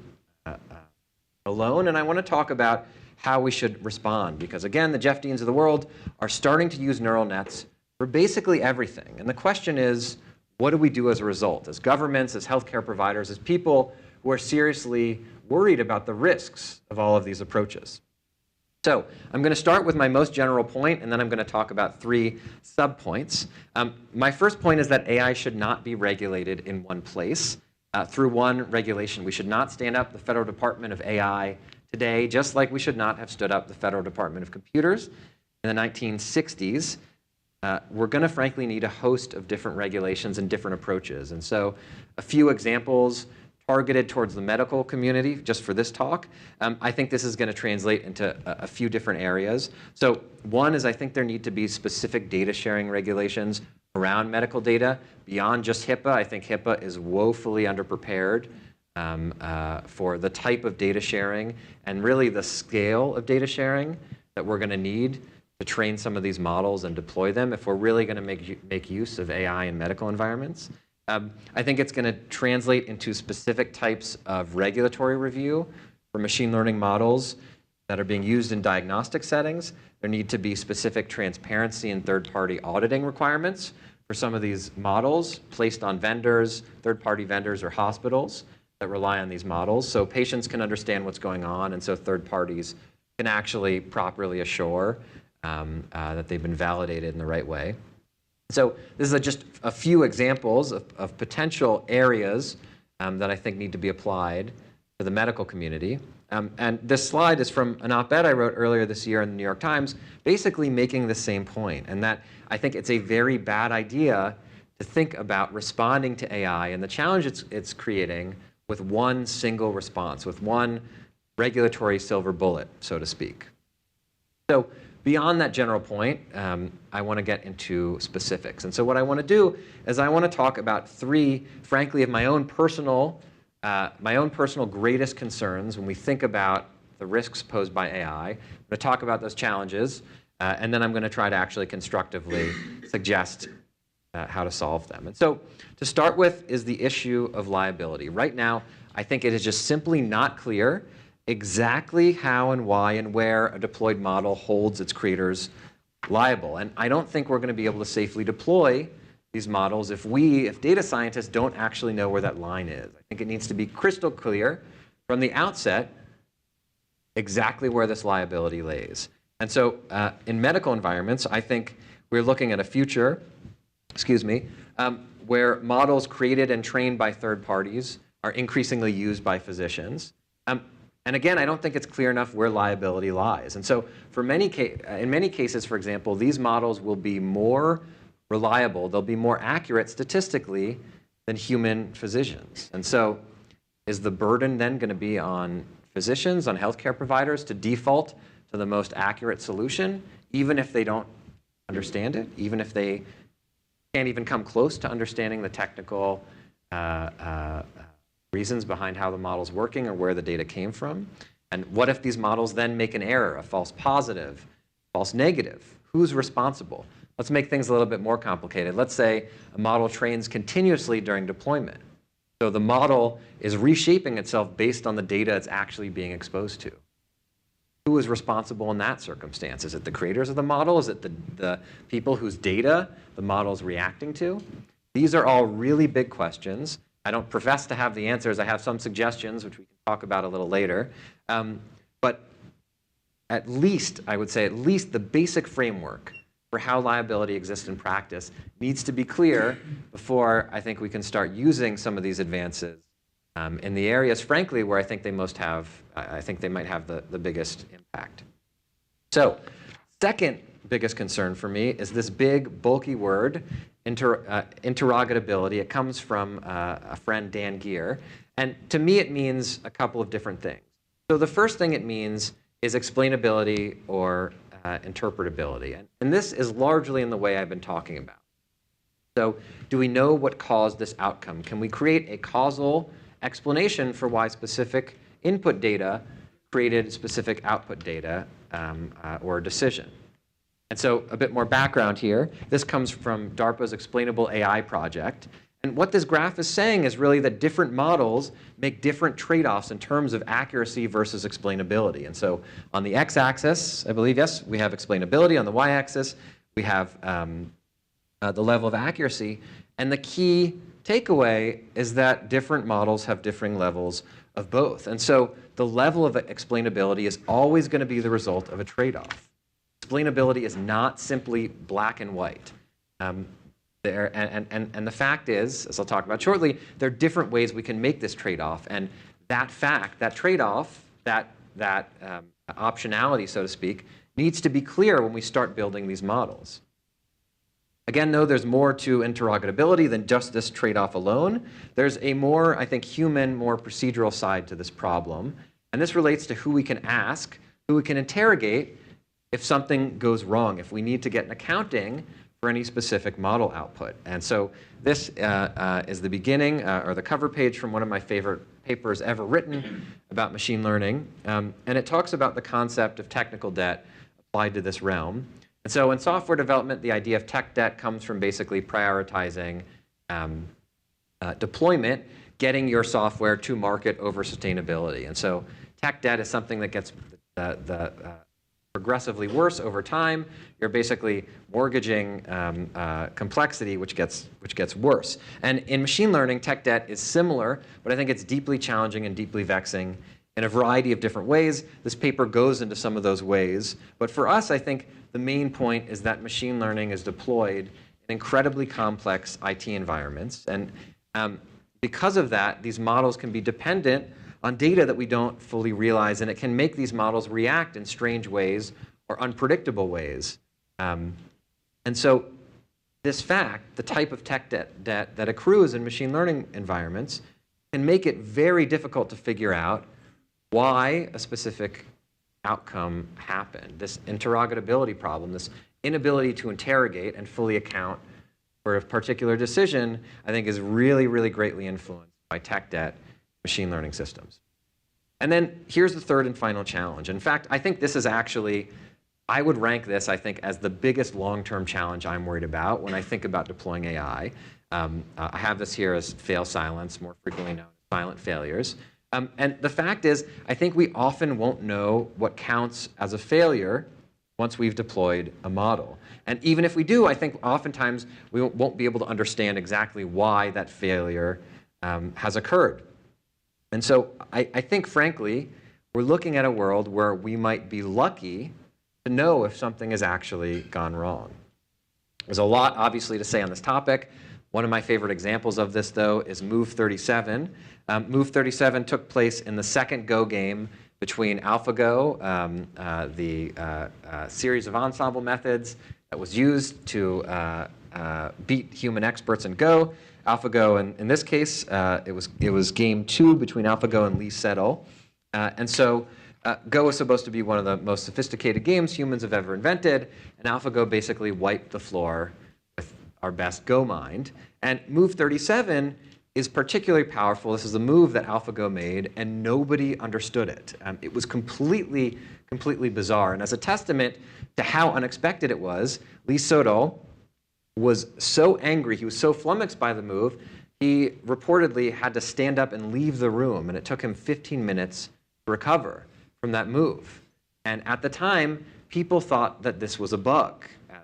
alone, and I want to talk about how we should respond. Because again, the Jeff Deans of the world are starting to use neural nets for basically everything. And the question is, what do we do as a result? As governments, as healthcare providers, as people who are seriously worried about the risks of all of these approaches. So I'm going to start with my most general point, and then I'm going to talk about 3 sub-points. My first point is that AI should not be regulated in one place through one regulation. We should not stand up the Federal Department of AI today, just like we should not have stood up the Federal Department of Computers in the 1960s. We're going to frankly need a host of different regulations and different approaches. And so a few examples targeted towards the medical community, just for this talk. I think this is going to translate into a few different areas. So one is I think there need to be specific data sharing regulations around medical data beyond just HIPAA. I think HIPAA is woefully underprepared for the type of data sharing and really the scale of data sharing that we're going to need to train some of these models and deploy them if we're really going to make use of AI in medical environments. I think it's going to translate into specific types of regulatory review for machine learning models that are being used in diagnostic settings. There need to be specific transparency and third-party auditing requirements for some of these models placed on vendors, third-party vendors or hospitals that rely on these models, so patients can understand what's going on, and so third parties can actually properly assure that they've been validated in the right way. So this is just a few examples of potential areas that I think need to be applied to the medical community. And this slide is from an op-ed I wrote earlier this year in the New York Times, basically making the same point, and that I think it's a very bad idea to think about responding to AI and the challenge it's creating with one single response, with one regulatory silver bullet, so to speak. So beyond that general point, I want to get into specifics. And so what I want to do is I want to talk about 3, frankly, of my own personal greatest concerns when we think about the risks posed by AI. I'm going to talk about those challenges, and then I'm going to try to actually constructively suggest how to solve them. And so to start with is the issue of liability. Right now, I think it is just simply not clear exactly how and why and where a deployed model holds its creators liable. And I don't think we're going to be able to safely deploy these models if data scientists don't actually know where that line is. I think it needs to be crystal clear from the outset exactly where this liability lays. And so in medical environments, I think we're looking at a future, where models created and trained by third parties are increasingly used by physicians. And again, I don't think it's clear enough where liability lies. And so in many cases, for example, these models will be more reliable, they'll be more accurate statistically than human physicians. And so is the burden then going to be on physicians, on healthcare providers to default to the most accurate solution, even if they don't understand it, even if they can't even come close to understanding the technical reasons behind how the model's working or where the data came from? And what if these models then make an error, a false positive, false negative? Who's responsible? Let's make things a little bit more complicated. Let's say a model trains continuously during deployment. So the model is reshaping itself based on the data it's actually being exposed to. Who is responsible in that circumstance? Is it the creators of the model? Is it the people whose data the model is reacting to? These are all really big questions. I don't profess to have the answers. I have some suggestions, which we can talk about a little later. But at least, I would say, at least the basic framework for how liability exists in practice needs to be clear before I think we can start using some of these advances in the areas, frankly, where I think they might have the biggest impact. So, second biggest concern for me is this big, bulky word, interrogativebility. It comes from a friend, Dan Geer. And to me, it means a couple of different things. So the first thing it means is explainability or interpretability. And this is largely in the way I've been talking about. So do we know what caused this outcome? Can we create a causal explanation for why specific input data created specific output data or decision. And so a bit more background here. This comes from DARPA's Explainable AI project. And what this graph is saying is really that different models make different trade-offs in terms of accuracy versus explainability. And so on the x-axis, I believe, yes, we have explainability. On the y-axis, we have the level of accuracy. And the key takeaway is that different models have differing levels of both. And so the level of explainability is always going to be the result of a trade-off. Explainability is not simply black and white. And the fact is, as I'll talk about shortly, there are different ways we can make this trade-off. And that fact, that trade-off, that optionality, so to speak, needs to be clear when we start building these models. Again, though, there's more to interrogatibility than just this trade-off alone. There's a more, I think, human, more procedural side to this problem. And this relates to who we can ask, who we can interrogate if something goes wrong, if we need to get an accounting for any specific model output. And so this is the beginning or the cover page from one of my favorite papers ever written about machine learning. And it talks about the concept of technical debt applied to this realm. And so in software development, the idea of tech debt comes from basically prioritizing deployment, getting your software to market over sustainability. And so tech debt is something that gets progressively worse over time. You're basically mortgaging complexity, which gets worse. And in machine learning, tech debt is similar, but I think it's deeply challenging and deeply vexing in a variety of different ways. This paper goes into some of those ways. But for us, I think the main point is that machine learning is deployed in incredibly complex IT environments. And because of that, these models can be dependent on data that we don't fully realize, and it can make these models react in strange ways or unpredictable ways. And so this fact, the type of tech debt that accrues in machine learning environments, can make it very difficult to figure out why a specific outcome happened. This interrogatibility problem, this inability to interrogate and fully account for a particular decision, I think is really, really greatly influenced by tech debt machine learning systems. And then here's the third and final challenge. In fact, I think this is actually, I would rank this, I think, as the biggest long-term challenge I'm worried about when I think about deploying AI. I have this here as fail silence, more frequently known as silent failures. And the fact is, I think we often won't know what counts as a failure once we've deployed a model. And even if we do, I think oftentimes we won't be able to understand exactly why that failure has occurred. And so I think, frankly, we're looking at a world where we might be lucky to know if something has actually gone wrong. There's a lot, obviously, to say on this topic. One of my favorite examples of this, though, is Move 37. Move 37 took place in the second Go game between AlphaGo, the series of ensemble methods that was used to beat human experts in Go. AlphaGo, in this case, it was game 2 between AlphaGo and Lee Sedol. And so Go is supposed to be one of the most sophisticated games humans have ever invented, and AlphaGo basically wiped the floor with our best Go mind. And Move 37 is particularly powerful. This is a move that AlphaGo made, and nobody understood it. It was completely bizarre. And as a testament to how unexpected it was, Lee Sedol was so angry, he was so flummoxed by the move, he reportedly had to stand up and leave the room, and it took him 15 minutes to recover from that move. And at the time, people thought that this was a bug, as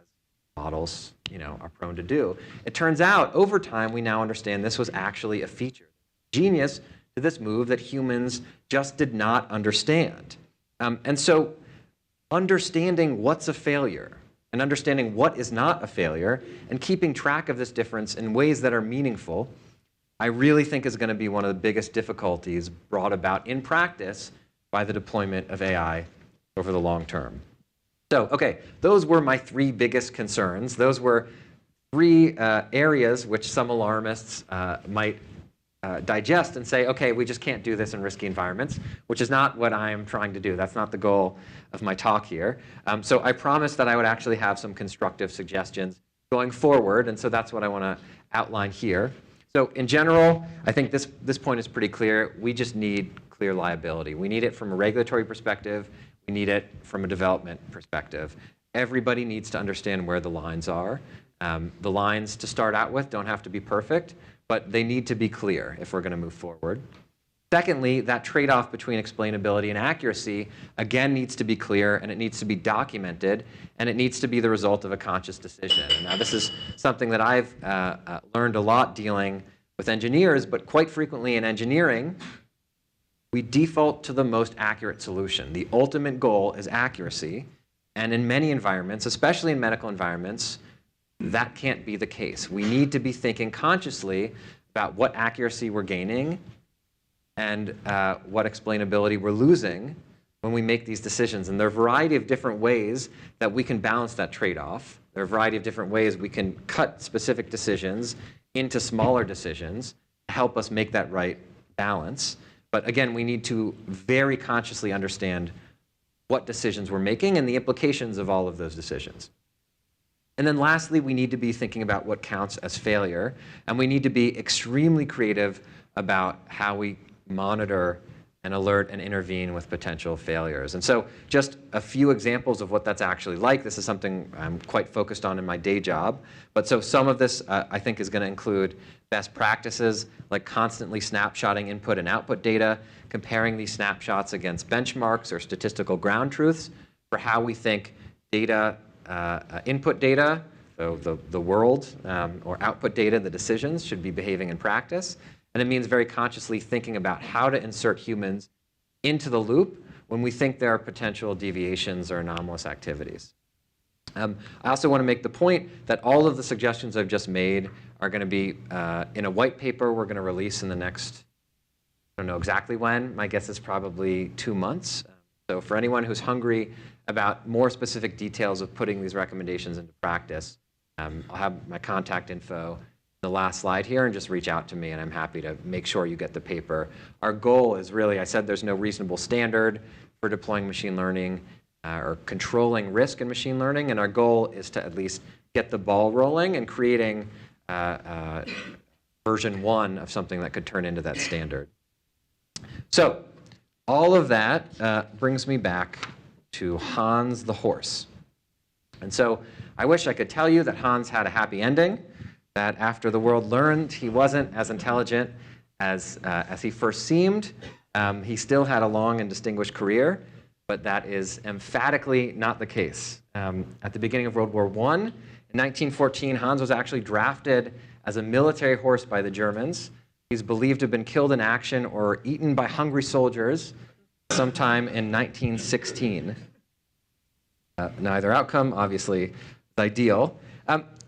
models, are prone to do. It turns out, over time, we now understand this was actually a feature, genius to this move that humans just did not understand. And so understanding what's a failure and understanding what is not a failure and keeping track of this difference in ways that are meaningful, I really think is going to be one of the biggest difficulties brought about in practice by the deployment of AI over the long term. So, okay, those were my 3 biggest concerns. Those were 3 areas which some alarmists might digest and say, okay, we just can't do this in risky environments, which is not what I'm trying to do. That's not the goal of my talk here. So I promised that I would actually have some constructive suggestions going forward, and so that's what I want to outline here. So in general, I think this point is pretty clear. We just need clear liability. We need it from a regulatory perspective. We need it from a development perspective. Everybody needs to understand where the lines are. The lines to start out with don't have to be perfect, but they need to be clear if we're going to move forward. Secondly, that trade-off between explainability and accuracy, again, needs to be clear, and it needs to be documented, and it needs to be the result of a conscious decision. Now, this is something that I've learned a lot dealing with engineers, but quite frequently in engineering, we default to the most accurate solution. The ultimate goal is accuracy, and in many environments, especially in medical environments, that can't be the case. We need to be thinking consciously about what accuracy we're gaining and what explainability we're losing when we make these decisions. And there are a variety of different ways that we can balance that trade-off. There are a variety of different ways we can cut specific decisions into smaller decisions to help us make that right balance. But again, we need to very consciously understand what decisions we're making and the implications of all of those decisions. And then lastly, we need to be thinking about what counts as failure, and we need to be extremely creative about how we monitor and alert and intervene with potential failures. And so just a few examples of what that's actually like. This is something I'm quite focused on in my day job. But so some of this I think is going to include best practices like constantly snapshotting input and output data, comparing these snapshots against benchmarks or statistical ground truths for how we think data, input data, so the world, or output data, the decisions, should be behaving in practice. And it means very consciously thinking about how to insert humans into the loop when we think there are potential deviations or anomalous activities. I also want to make the point that all of the suggestions I've just made are going to be in a white paper we're going to release in the next, I don't know exactly when. My guess is probably 2 months. So for anyone who's hungry about more specific details of putting these recommendations into practice, I'll have my contact info the last slide here, and just reach out to me, and I'm happy to make sure you get the paper. Our goal is really, I said there's no reasonable standard for deploying machine learning or controlling risk in machine learning, and our goal is to at least get the ball rolling and creating version 1 of something that could turn into that standard. So all of that brings me back to Hans the horse. And so I wish I could tell you that Hans had a happy ending, that after the world learned he wasn't as intelligent as he first seemed, he still had a long and distinguished career, but that is emphatically not the case. At the beginning of World War I, in 1914, Hans was actually drafted as a military horse by the Germans. He's believed to have been killed in action or eaten by hungry soldiers sometime in 1916. Neither outcome, obviously, is ideal.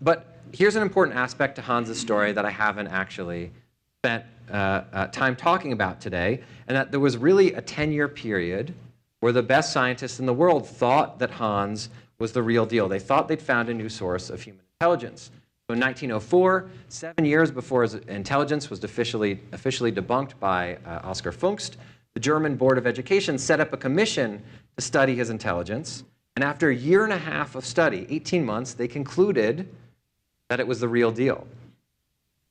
But here's an important aspect to Hans' story that I haven't actually spent time talking about today, and that there was really a 10-year period where the best scientists in the world thought that Hans was the real deal. They thought they'd found a new source of human intelligence. So in 1904, 7 years before his intelligence was officially debunked by Oskar Funkst, the German Board of Education set up a commission to study his intelligence. And after a year and a half of study, 18 months, they concluded that it was the real deal.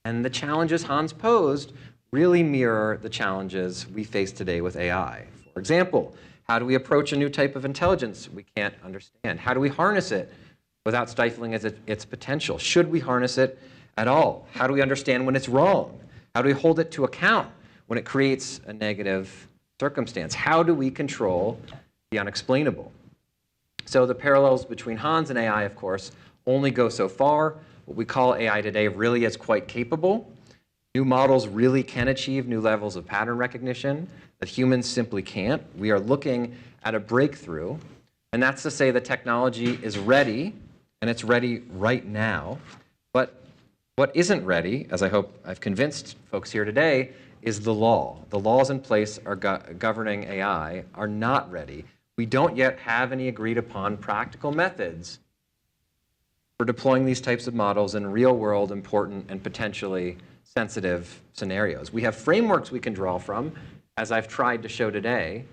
And the challenges Hans posed really mirror the challenges we face today with AI. For example, how do we approach a new type of intelligence we can't understand? How do we harness it without stifling its potential? Should we harness it at all? How do we understand when it's wrong? How do we hold it to account when it creates a negative circumstance? How do we control the unexplainable? So the parallels between Hans and AI, of course, only go so far. What we call AI today really is quite capable. New models really can achieve new levels of pattern recognition that humans simply can't. We are looking at a breakthrough, and that's to say the technology is ready, and it's ready right now. But what isn't ready, as I hope I've convinced folks here today, is the law. The laws in place are governing AI are not ready. We don't yet have any agreed upon practical methods for deploying these types of models in real-world, important, and potentially sensitive scenarios. We have frameworks we can draw from, as I've tried to show today,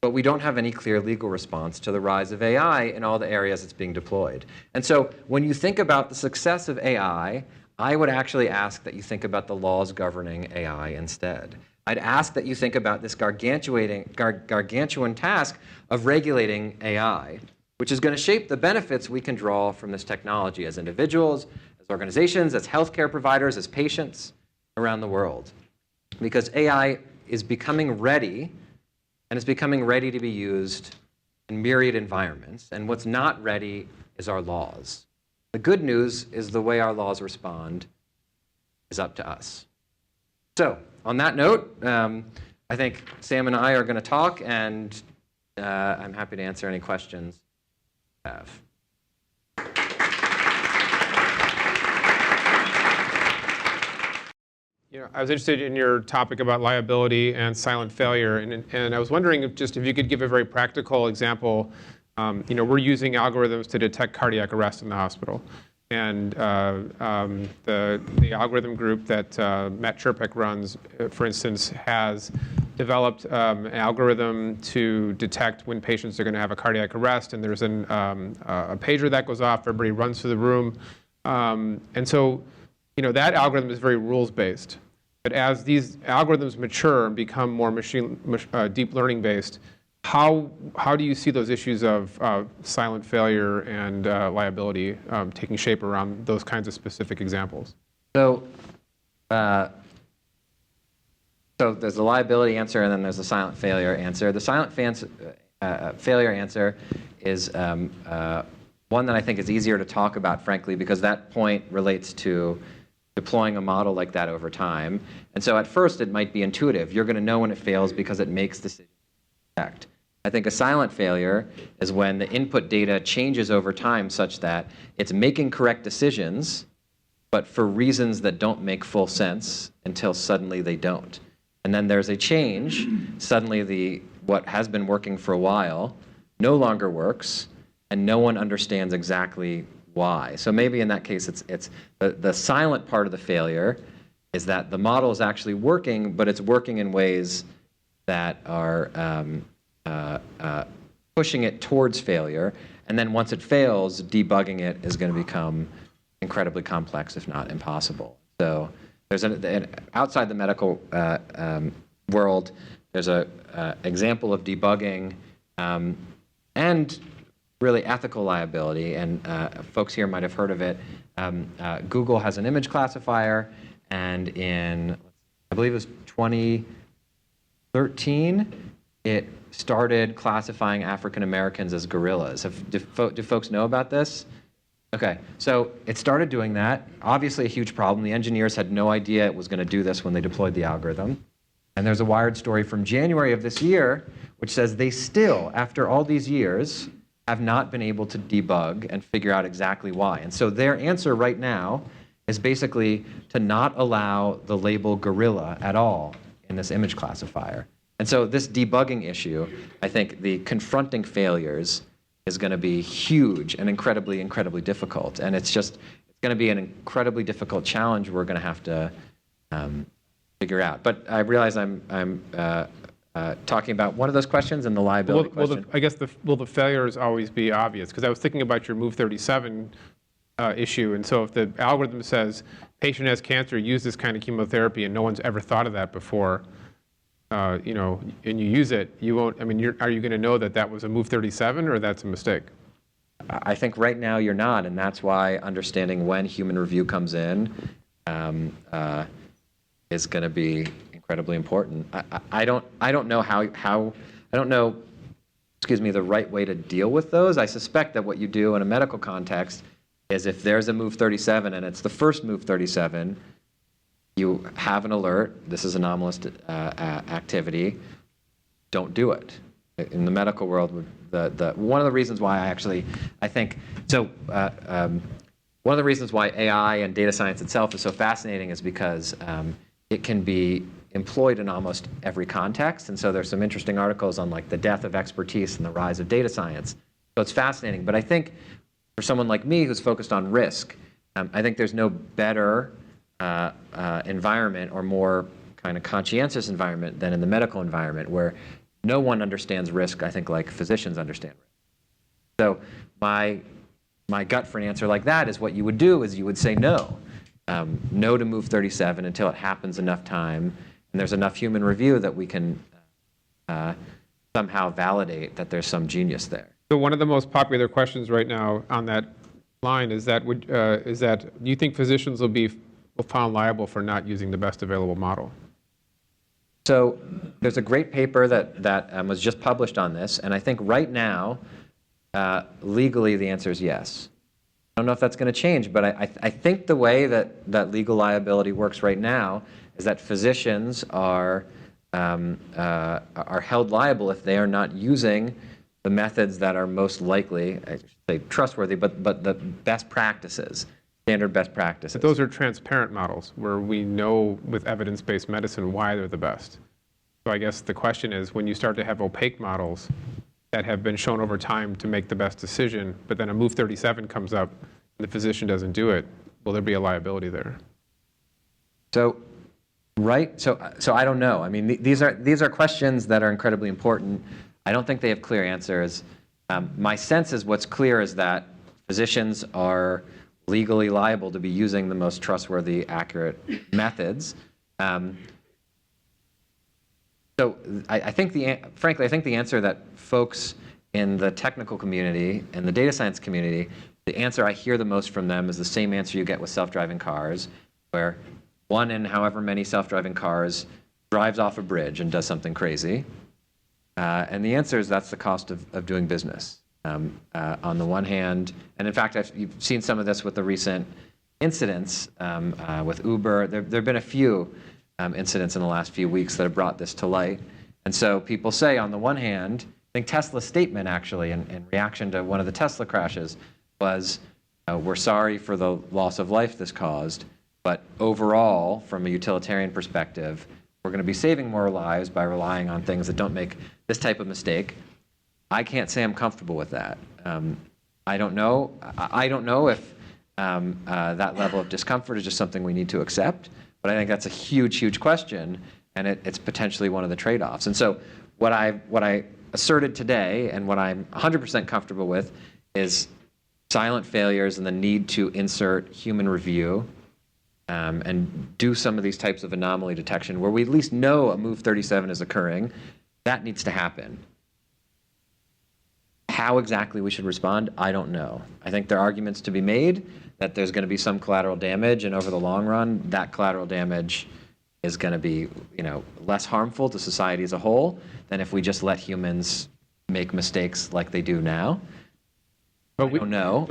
but we don't have any clear legal response to the rise of AI in all the areas it's being deployed. And so when you think about the success of AI, I would actually ask that you think about the laws governing AI instead. I'd ask that you think about this gargantuan task of regulating AI, which is going to shape the benefits we can draw from this technology as individuals, as organizations, as healthcare providers, as patients around the world. Because AI is becoming ready, and it's becoming ready to be used in myriad environments. And what's not ready is our laws. The good news is the way our laws respond is up to us. So, on that note, I think Sam and I are going to talk, and I'm happy to answer any questions you have. I was interested in your topic about liability and silent failure, and I was wondering if you could give a very practical example. We're using algorithms to detect cardiac arrest in the hospital, and the algorithm group that Matt Cherpek runs, for instance, has developed an algorithm to detect when patients are going to have a cardiac arrest, and there's a pager that goes off. Everybody runs to the room, and so that algorithm is very rules-based. But as these algorithms mature and become more deep learning based, how do you see those issues of silent failure and liability taking shape around those kinds of specific examples? So there's the liability answer, and then there's the silent failure answer. The silent failure answer is one that I think is easier to talk about, frankly, because that point relates to deploying a model like that over time. And so at first it might be intuitive. You're going to know when it fails because it makes decisions. I think a silent failure is when the input data changes over time such that it's making correct decisions, but for reasons that don't make full sense until suddenly they don't. And then there's a change. Suddenly what has been working for a while no longer works, and no one understands exactly why. So maybe in that case, it's the silent part of the failure is that the model is actually working, but it's working in ways that are pushing it towards failure. And then once it fails, debugging it is going to become incredibly complex, if not impossible. So there's outside the medical world, there's an example of debugging and really ethical liability, and folks here might have heard of it. Google has an image classifier, and in, I believe it was 2013, it started classifying African Americans as gorillas. Do folks know about this? Okay, so it started doing that. Obviously a huge problem. The engineers had no idea it was going to do this when they deployed the algorithm. And there's a Wired story from January of this year, which says they still, after all these years, have not been able to debug and figure out exactly why. And so their answer right now is basically to not allow the label gorilla at all in this image classifier. And so this debugging issue, I think the confronting failures is going to be huge and incredibly, incredibly difficult. And it's going to be an incredibly difficult challenge we're going to have to figure out. But I realize I'm talking about one of those questions and the liability question. I guess will the failures always be obvious? Because I was thinking about your Move 37 issue, and so if the algorithm says patient has cancer, use this kind of chemotherapy, and no one's ever thought of that before, and you use it, you won't. I mean, are you going to know that that was a Move 37 or that's a mistake? I think right now you're not, and that's why understanding when human review comes in is going to be incredibly important. I don't know the right way to deal with those. I suspect that what you do in a medical context is if there's a Move 37 and it's the first Move 37, you have an alert, this is anomalous activity, don't do it. In the medical world, one of the reasons why one of the reasons why AI and data science itself is so fascinating is because it can be employed in almost every context. And so there's some interesting articles on like the death of expertise and the rise of data science. So it's fascinating. But I think for someone like me who's focused on risk, I think there's no better environment or more kind of conscientious environment than in the medical environment where no one understands risk, I think, like physicians understand risk. So my gut for an answer like that is what you would do is you would say no. No to Move 37 until it happens enough time and there's enough human review that we can somehow validate that there's some genius there. So one of the most popular questions right now on that line is that do you think physicians will be found liable for not using the best available model? So there's a great paper that was just published on this, and I think right now, legally, the answer is yes. I don't know if that's going to change, but I think the way that legal liability works right now is that physicians are held liable if they are not using the methods that are most likely, I should say trustworthy, but the best practices, standard best practices. But those are transparent models where we know with evidence-based medicine why they're the best. So I guess the question is, when you start to have opaque models that have been shown over time to make the best decision, but then a Move 37 comes up and the physician doesn't do it, will there be a liability there? So, right, so I don't know. I mean, these are questions that are incredibly important. I don't think they have clear answers. My sense is what's clear is that physicians are legally liable to be using the most trustworthy, accurate methods. So I think frankly, I think the answer that folks in the technical community and the data science community, the answer I hear the most from them is the same answer you get with self-driving cars, where one in however many self-driving cars drives off a bridge and does something crazy. And the answer is that's the cost of doing business. On the one hand, and in fact, you've seen some of this with the recent incidents with Uber. There have been a few incidents in the last few weeks that have brought this to light. And so people say, on the one hand, I think Tesla's statement actually in reaction to one of the Tesla crashes was, we're sorry for the loss of life this caused, but overall, from a utilitarian perspective, we're going to be saving more lives by relying on things that don't make this type of mistake. I can't say I'm comfortable with that. I don't know. I don't know if that level of discomfort is just something we need to accept, but I think that's a huge, huge question, and it's potentially one of the trade-offs. And so what I asserted today and what I'm 100% comfortable with is silent failures and the need to insert human review and do some of these types of anomaly detection where we at least know a Move 37 is occurring. That needs to happen. How exactly we should respond, I don't know. I think there are arguments to be made that there's going to be some collateral damage, and over the long run, that collateral damage is going to be, less harmful to society as a whole than if we just let humans make mistakes like they do now. But we don't know.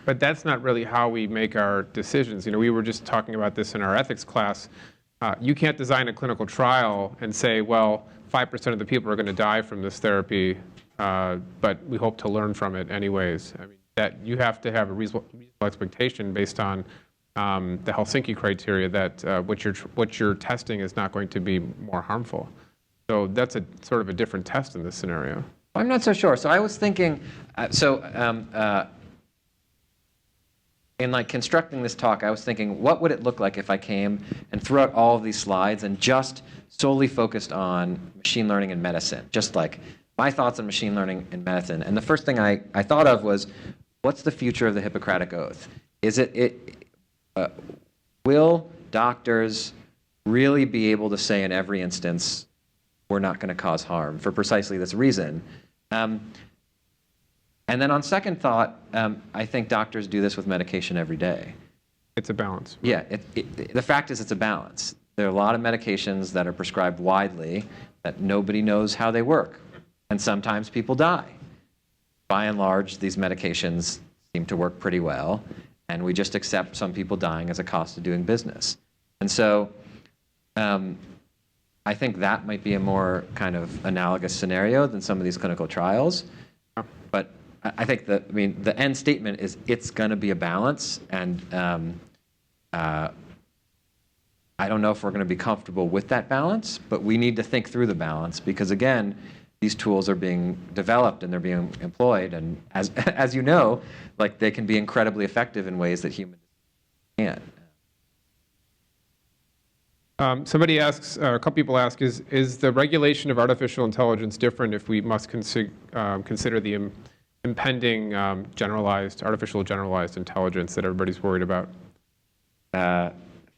But that's not really how we make our decisions. We were just talking about this in our ethics class. You can't design a clinical trial and say, well, 5% of the people are going to die from this therapy, but we hope to learn from it anyways. I mean, that you have to have a reasonable expectation based on the Helsinki criteria that what you're testing is not going to be more harmful. So that's a sort of a different test in this scenario. I'm not so sure. So I was thinking, in constructing this talk, I was thinking, what would it look like if I came and threw out all of these slides and just solely focused on machine learning in medicine, just like my thoughts on machine learning in medicine. And the first thing I thought of was, what's the future of the Hippocratic Oath? Will doctors really be able to say in every instance, we're not going to cause harm for precisely this reason? And then on second thought, I think doctors do this with medication every day. It's a balance. Yeah, the fact is it's a balance. There are a lot of medications that are prescribed widely that nobody knows how they work. And sometimes people die. By and large, these medications seem to work pretty well, and we just accept some people dying as a cost of doing business. And so I think that might be a more kind of analogous scenario than some of these clinical trials. But I think the end statement is it's going to be a balance, and I don't know if we're going to be comfortable with that balance, but we need to think through the balance because, again, these tools are being developed and they're being employed, and as you know, they can be incredibly effective in ways that humans can't. Somebody asks, a couple people ask, is the regulation of artificial intelligence different if we must consider the impending artificial generalized intelligence that everybody's worried about?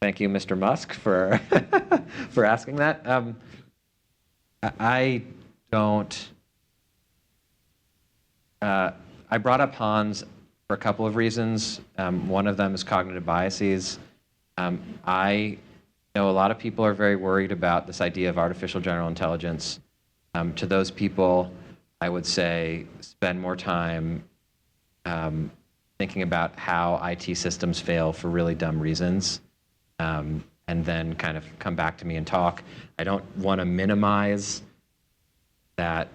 Thank you, Mr. Musk, for for asking that. I don't. I brought up Hans for a couple of reasons. One of them is cognitive biases. I know a lot of people are very worried about this idea of artificial general intelligence. To those people, I would say spend more time thinking about how IT systems fail for really dumb reasons, and then kind of come back to me and talk. I don't want to minimize that.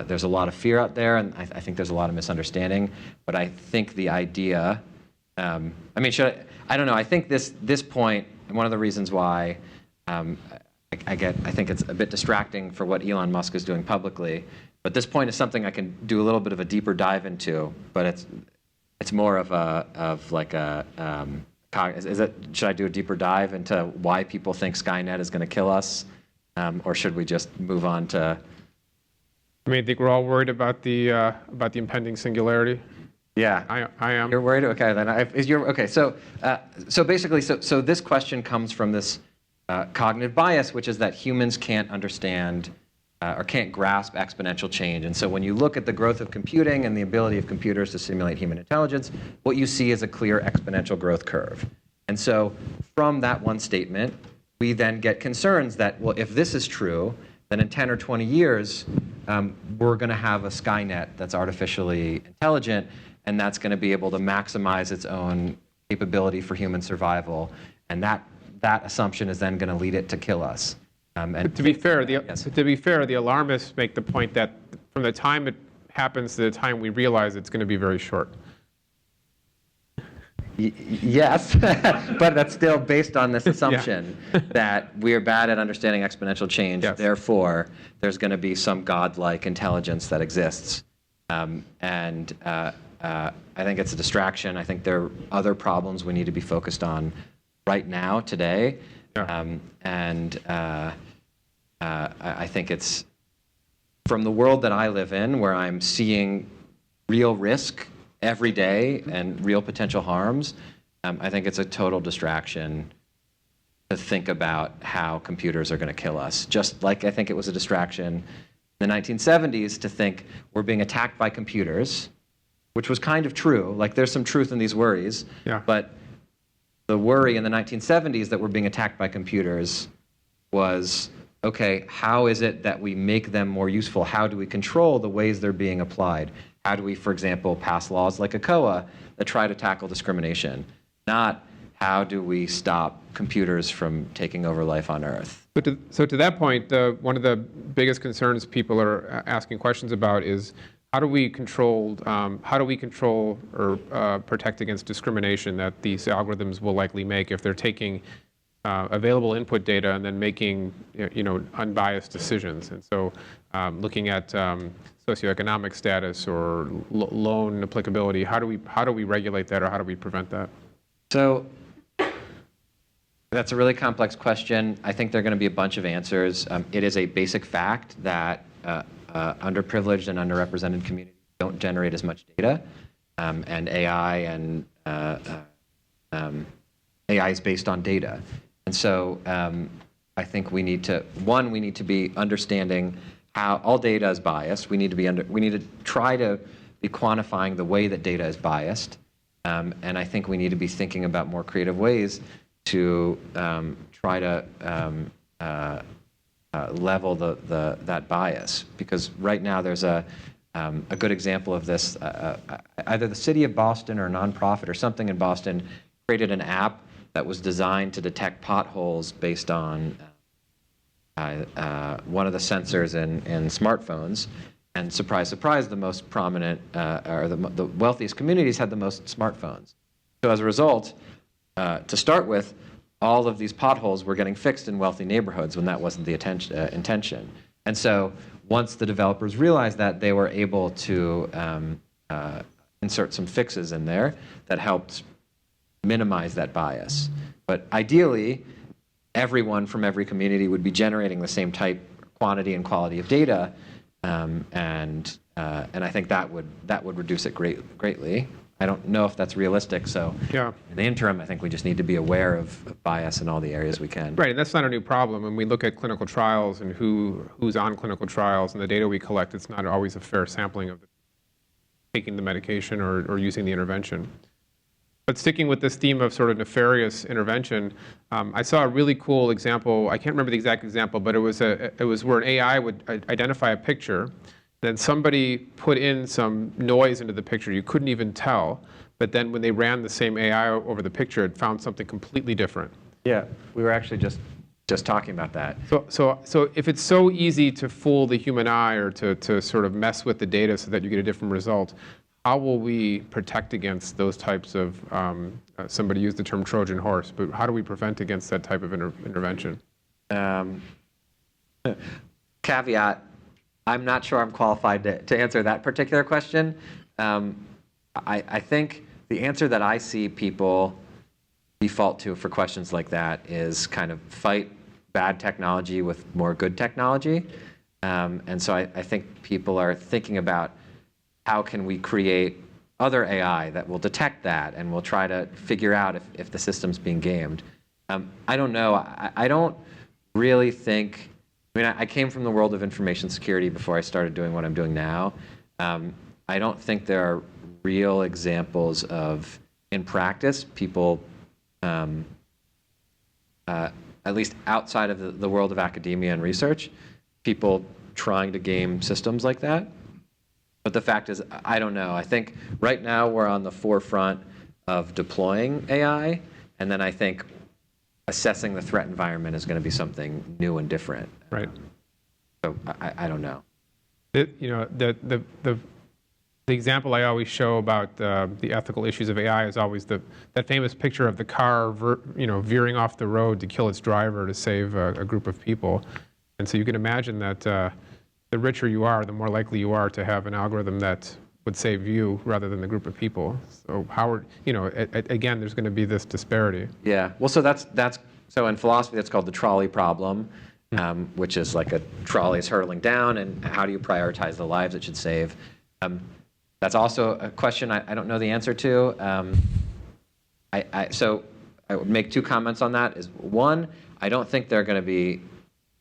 There's a lot of fear out there, and I think there's a lot of misunderstanding. But I think the idea, I don't know. I think this point, and one of the reasons why I think it's a bit distracting for what Elon Musk is doing publicly. But this point is something I can do a little bit of a deeper dive into. But it's more of should I do a deeper dive into why people think Skynet is going to kill us, or should we just move on to? I think we're all worried about the impending singularity. Yeah, I am. You're worried? Okay, then okay. So basically, this question comes from this cognitive bias, which is that humans can't understand or can't grasp exponential change. And so when you look at the growth of computing and the ability of computers to simulate human intelligence, what you see is a clear exponential growth curve. And so from that one statement, we then get concerns that, well, if this is true, then in 10 or 20 years, we're going to have a Skynet that's artificially intelligent, and that's going to be able to maximize its own capability for human survival. And that assumption is then going to lead it to kill us. But to be fair, the alarmists make the point that from the time it happens to the time we realize it's going to be very short. Yes, but that's still based on this assumption that we are bad at understanding exponential change. Yes. Therefore, there's going to be some godlike intelligence that exists. I think it's a distraction. I think there are other problems we need to be focused on right now, today. Yeah. I think it's from the world that I live in, where I'm seeing real risk every day and real potential harms. I think it's a total distraction to think about how computers are going to kill us. Just like I think it was a distraction in the 1970s to think we're being attacked by computers, which was kind of true. Like there's some truth in these worries. Yeah. But the worry in the 1970s that we're being attacked by computers was, okay, how is it that we make them more useful? How do we control the ways they're being applied? How do we, for example, pass laws like AKOA that try to tackle discrimination? Not how do we stop computers from taking over life on Earth? So to that point, one of the biggest concerns people are asking questions about is how do we control or protect against discrimination that these algorithms will likely make if they're taking available input data and then making unbiased decisions. And so looking at socioeconomic status or loan applicability, how do we regulate that, or how do we prevent that? So that's a really complex question. I think there are going to be a bunch of answers. It is a basic fact that underprivileged and underrepresented communities don't generate as much data, and AI is based on data. And so I think we need to be understanding how all data is biased. We need to try to be quantifying the way that data is biased. And I think we need to be thinking about more creative ways to try to level that bias. Because right now there's a good example of this. Either the city of Boston or a nonprofit or something in Boston created an app that was designed to detect potholes based on one of the sensors in smartphones. And surprise, surprise, the most prominent or the wealthiest communities had the most smartphones. So as a result, to start with, all of these potholes were getting fixed in wealthy neighborhoods when that wasn't the intention. And so once the developers realized that, they were able to insert some fixes in there that helped minimize that bias. But ideally, everyone from every community would be generating the same type, quantity, and quality of data, and I think that would reduce it greatly. I don't know if that's realistic. So Yeah. in the interim, I think we just need to be aware of bias in all the areas we can. Right, and that's not a new problem. When we look at clinical trials and who's on clinical trials and the data we collect, it's not always a fair sampling of taking the medication or using the intervention. But sticking with this theme of sort of nefarious intervention, I saw a really cool example. I can't remember the exact example, but it was where an AI would identify a picture, then somebody put in some noise into the picture. You couldn't even tell, but then when they ran the same AI over the picture, it found something completely different. Yeah, we were actually just talking about that. So if it's so easy to fool the human eye or to sort of mess with the data so that you get a different result, how will we protect against those types of, somebody used the term Trojan horse, but how do we prevent against that type of intervention? Caveat, I'm not sure I'm qualified to answer that particular question. I think the answer that I see people default to for questions like that is kind of fight bad technology with more good technology. And so I think people are thinking about how can we create other AI that will detect that and will try to figure out if the system's being gamed. I don't know. I don't really think, I came from the world of information security before I started doing what I'm doing now. I don't think there are real examples of, in practice, people, at least outside of the world of academia and research, people trying to game systems like that. But the fact is, I don't know. I think right now we're on the forefront of deploying AI, and then I think assessing the threat environment is going to be something new and different. Right. So I don't know. The example I always show about the ethical issues of AI is always that famous picture of the car veering off the road to kill its driver to save a group of people. And so you can imagine that the richer you are, the more likely you are to have an algorithm that would save you rather than the group of people. So again, there's going to be this disparity. Yeah. Well, so so in philosophy, that's called the trolley problem, which is like a trolley is hurtling down, and how do you prioritize the lives it should save? That's also a question I don't know the answer to. So I would make two comments on that. Is one, I don't think they're going to be.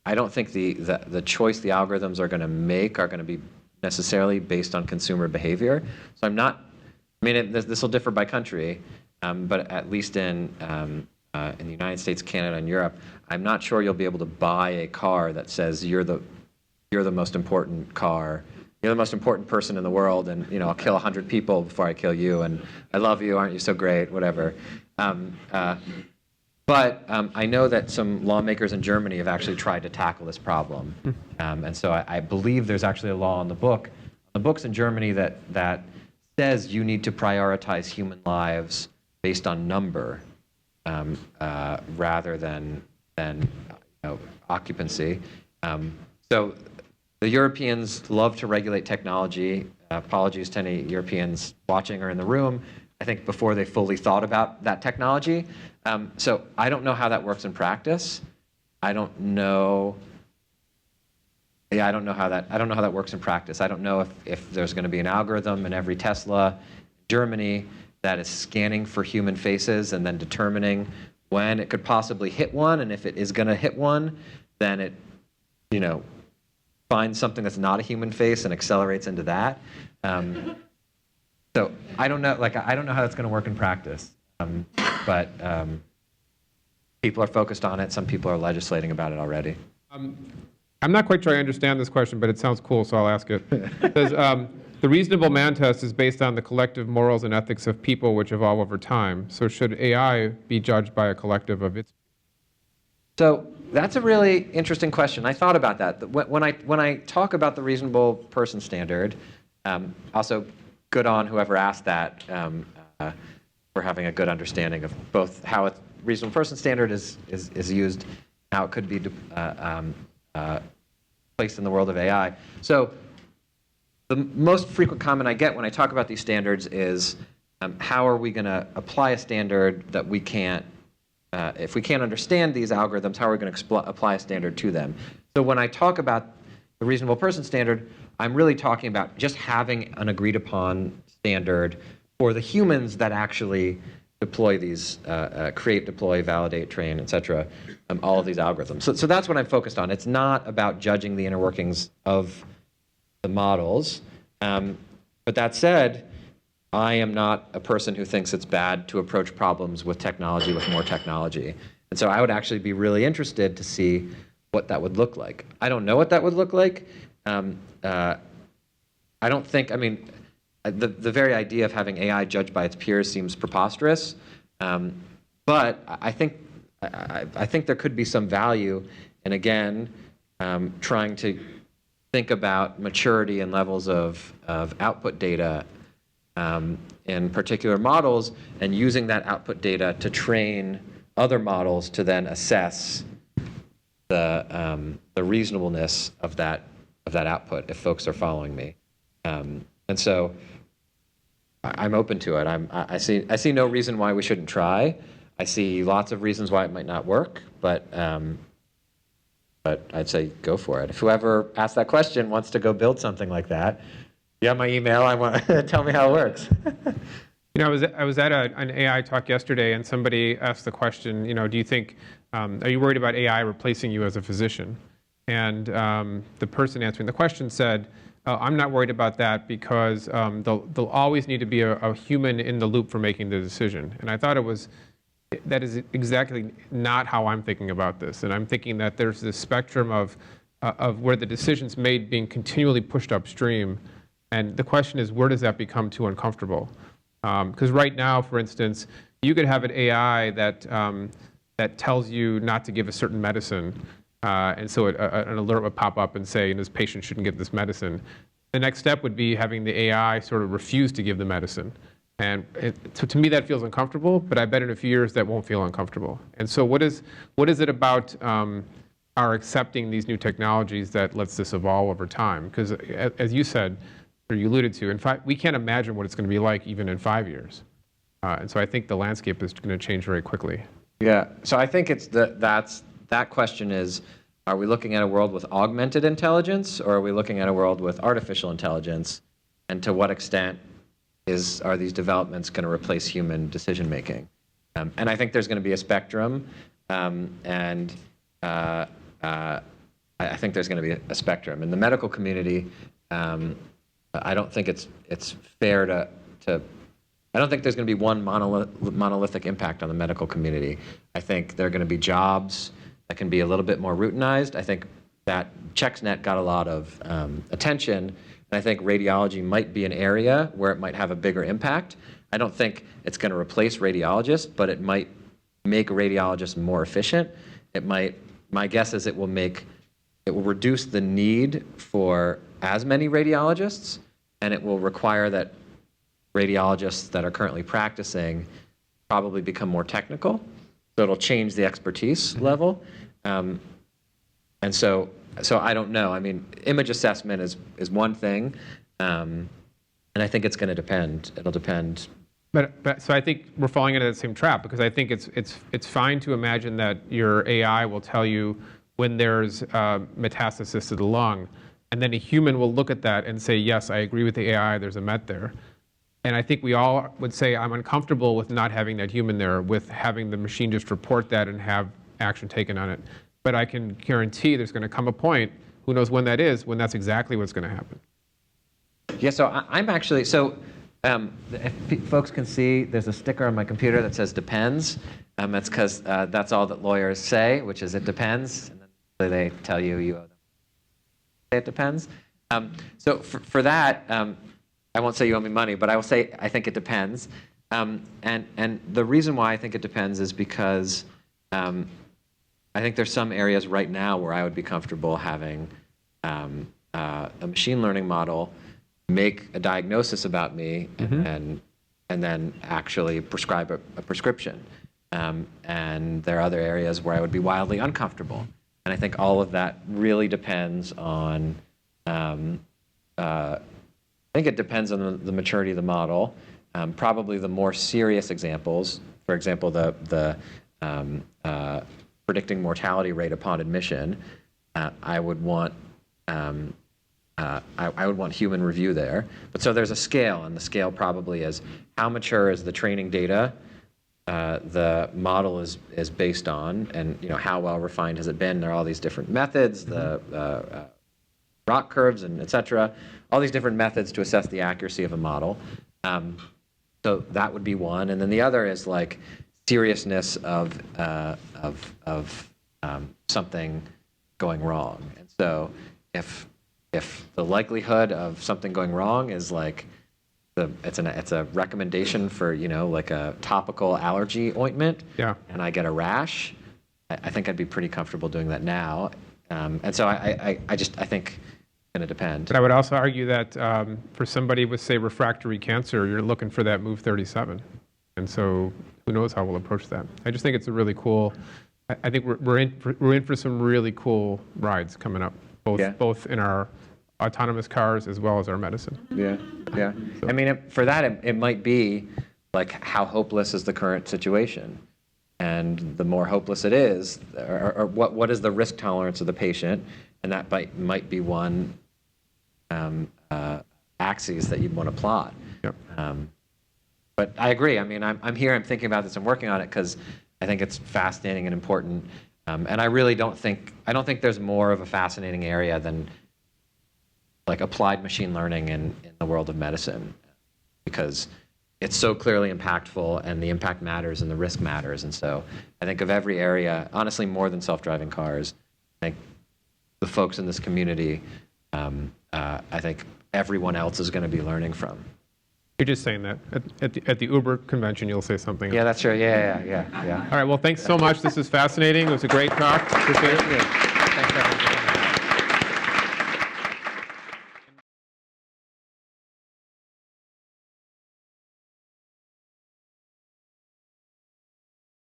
I don't think the choice the algorithms are going to make are going to be necessarily based on consumer behavior. So I'm not. This will differ by country, but at least in the United States, Canada, and Europe, I'm not sure you'll be able to buy a car that says you're the most important car. You're the most important person in the world, and I'll kill 100 people before I kill you, and I love you, aren't you so great, whatever. But I know that some lawmakers in Germany have actually tried to tackle this problem. And so I believe there's actually a law on the books in Germany that says you need to prioritize human lives based on number rather than occupancy. So the Europeans love to regulate technology. Apologies to any Europeans watching or in the room. I think before they fully thought about that technology. So I don't know how that works in practice. I don't know how that works in practice. I don't know if there's going to be an algorithm in every Tesla in Germany that is scanning for human faces and then determining when it could possibly hit one, and if it is going to hit one, then it, finds something that's not a human face and accelerates into that. So I don't know. I don't know how that's going to work in practice. But people are focused on it. Some people are legislating about it already. I'm not quite sure I understand this question, but it sounds cool, so I'll ask it. It says, the reasonable man test is based on the collective morals and ethics of people which evolve over time. So should AI be judged by a collective of its? So that's a really interesting question. I thought about that. When I talk about the reasonable person standard, also good on whoever asked that for having a good understanding of both how a reasonable person standard is used, how it could be placed in the world of AI. So the most frequent comment I get when I talk about these standards is, how are we going to apply a standard that we can't, if we can't understand these algorithms, how are we going to apply a standard to them? So when I talk about the reasonable person standard, I'm really talking about just having an agreed upon standard for the humans that actually deploy these, create, deploy, validate, train, et cetera, all of these algorithms. So that's what I'm focused on. It's not about judging the inner workings of the models. But that said, I am not a person who thinks it's bad to approach problems with technology, with more technology. And so I would actually be really interested to see what that would look like. I don't know what that would look like. I don't think, I mean, the very idea of having AI judged by its peers seems preposterous. But I think there could be some value in, again, trying to think about maturity and levels of output data in particular models, and using that output data to train other models to then assess the reasonableness of that output, if folks are following me. And so I'm open to it. I see no reason why we shouldn't try. I see lots of reasons why it might not work, but I'd say go for it. If whoever asked that question wants to go build something like that, you have my email. Tell me how it works. You know, I was at an AI talk yesterday, and somebody asked the question, you know, do you think, are you worried about AI replacing you as a physician? And the person answering the question said, I'm not worried about that because there'll always need to be a human in the loop for making the decision. And I thought that is exactly not how I'm thinking about this. And I'm thinking that there's this spectrum of where the decision's made being continually pushed upstream. And the question is, where does that become too uncomfortable? Because right now, for instance, you could have an AI that tells you not to give a certain medicine. And so an alert would pop up and say, this patient shouldn't get this medicine. The next step would be having the AI sort of refuse to give the medicine. And so to me, that feels uncomfortable, but I bet in a few years that won't feel uncomfortable. And so what is it about our accepting these new technologies that lets this evolve over time? Because as you said, or you alluded to, in fact, we can't imagine what it's going to be like even in 5 years. And so I think the landscape is going to change very quickly. Yeah, so I think that question is, are we looking at a world with augmented intelligence, or are we looking at a world with artificial intelligence? And to what extent are these developments going to replace human decision making? And I think there's going to be a spectrum, and I think there's going to be a spectrum. In the medical community, I don't think it's fair to I don't think there's going to be one monolithic impact on the medical community. I think there are going to be jobs that can be a little bit more routinized. I think that ChecksNet got a lot of attention, and I think radiology might be an area where it might have a bigger impact. I don't think it's going to replace radiologists, but it might make radiologists more efficient. My guess is it will reduce the need for as many radiologists, and it will require that radiologists that are currently practicing probably become more technical. So it'll change the expertise level. And so I don't know. I mean, image assessment is one thing, and I think it's going to depend. It'll depend. But so I think we're falling into that same trap, because I think it's fine to imagine that your AI will tell you when there's metastasis to the lung, and then a human will look at that and say, yes, I agree with the AI, there's a met there. And I think we all would say, I'm uncomfortable with not having that human there, with having the machine just report that and have action taken on it. But I can guarantee there's going to come a point, who knows when that is, when that's exactly what's going to happen. Yeah, so I'm actually, if folks can see, there's a sticker on my computer that says depends. That's because that's all that lawyers say, which is it depends. And then they tell you owe them. It depends. So for that, I won't say you owe me money, but I will say I think it depends. And the reason why I think it depends is because I think there's some areas right now where I would be comfortable having a machine learning model make a diagnosis about me and then actually prescribe a prescription. And there are other areas where I would be wildly uncomfortable. And I think all of that really depends on I think it depends on the maturity of the model. Probably the more serious examples, for example, the predicting mortality rate upon admission, I would want I would want human review there. But so there's a scale, and the scale probably is how mature is the training data the model is based on, and how well refined has it been. There are all these different methods, the rock curves, and et cetera, all these different methods to assess the accuracy of a model. So that would be one, and then the other is like seriousness of something going wrong. And so if the likelihood of something going wrong is like it's a recommendation for like a topical allergy ointment, and I get a rash, I think I'd be pretty comfortable doing that now. And so I think it's going to depend. But I would also argue that for somebody with, say, refractory cancer, you're looking for that Move 37. And so who knows how we'll approach that. I just think it's a really cool, I think we're in for some really cool rides coming up, both in our autonomous cars as well as our medicine. Yeah. So. I mean, for that, it might be like, how hopeless is the current situation? And the more hopeless it is, or what is the risk tolerance of the patient? And that might be one axis that you'd want to plot. Yep. But I agree. I mean, I'm here, I'm thinking about this, I'm working on it because I think it's fascinating and important. And I really don't think there's more of a fascinating area than like applied machine learning in the world of medicine, because it's so clearly impactful, and the impact matters and the risk matters. And so I think of every area, honestly, more than self-driving cars, I think the folks in this community, I think everyone else is going to be learning from. You're just saying that. At the Uber convention, you'll say something. Yeah, that's true. Yeah. All right, well, thanks so much. This is fascinating. It was a great talk. Appreciate it. Thank you. Thanks, everyone.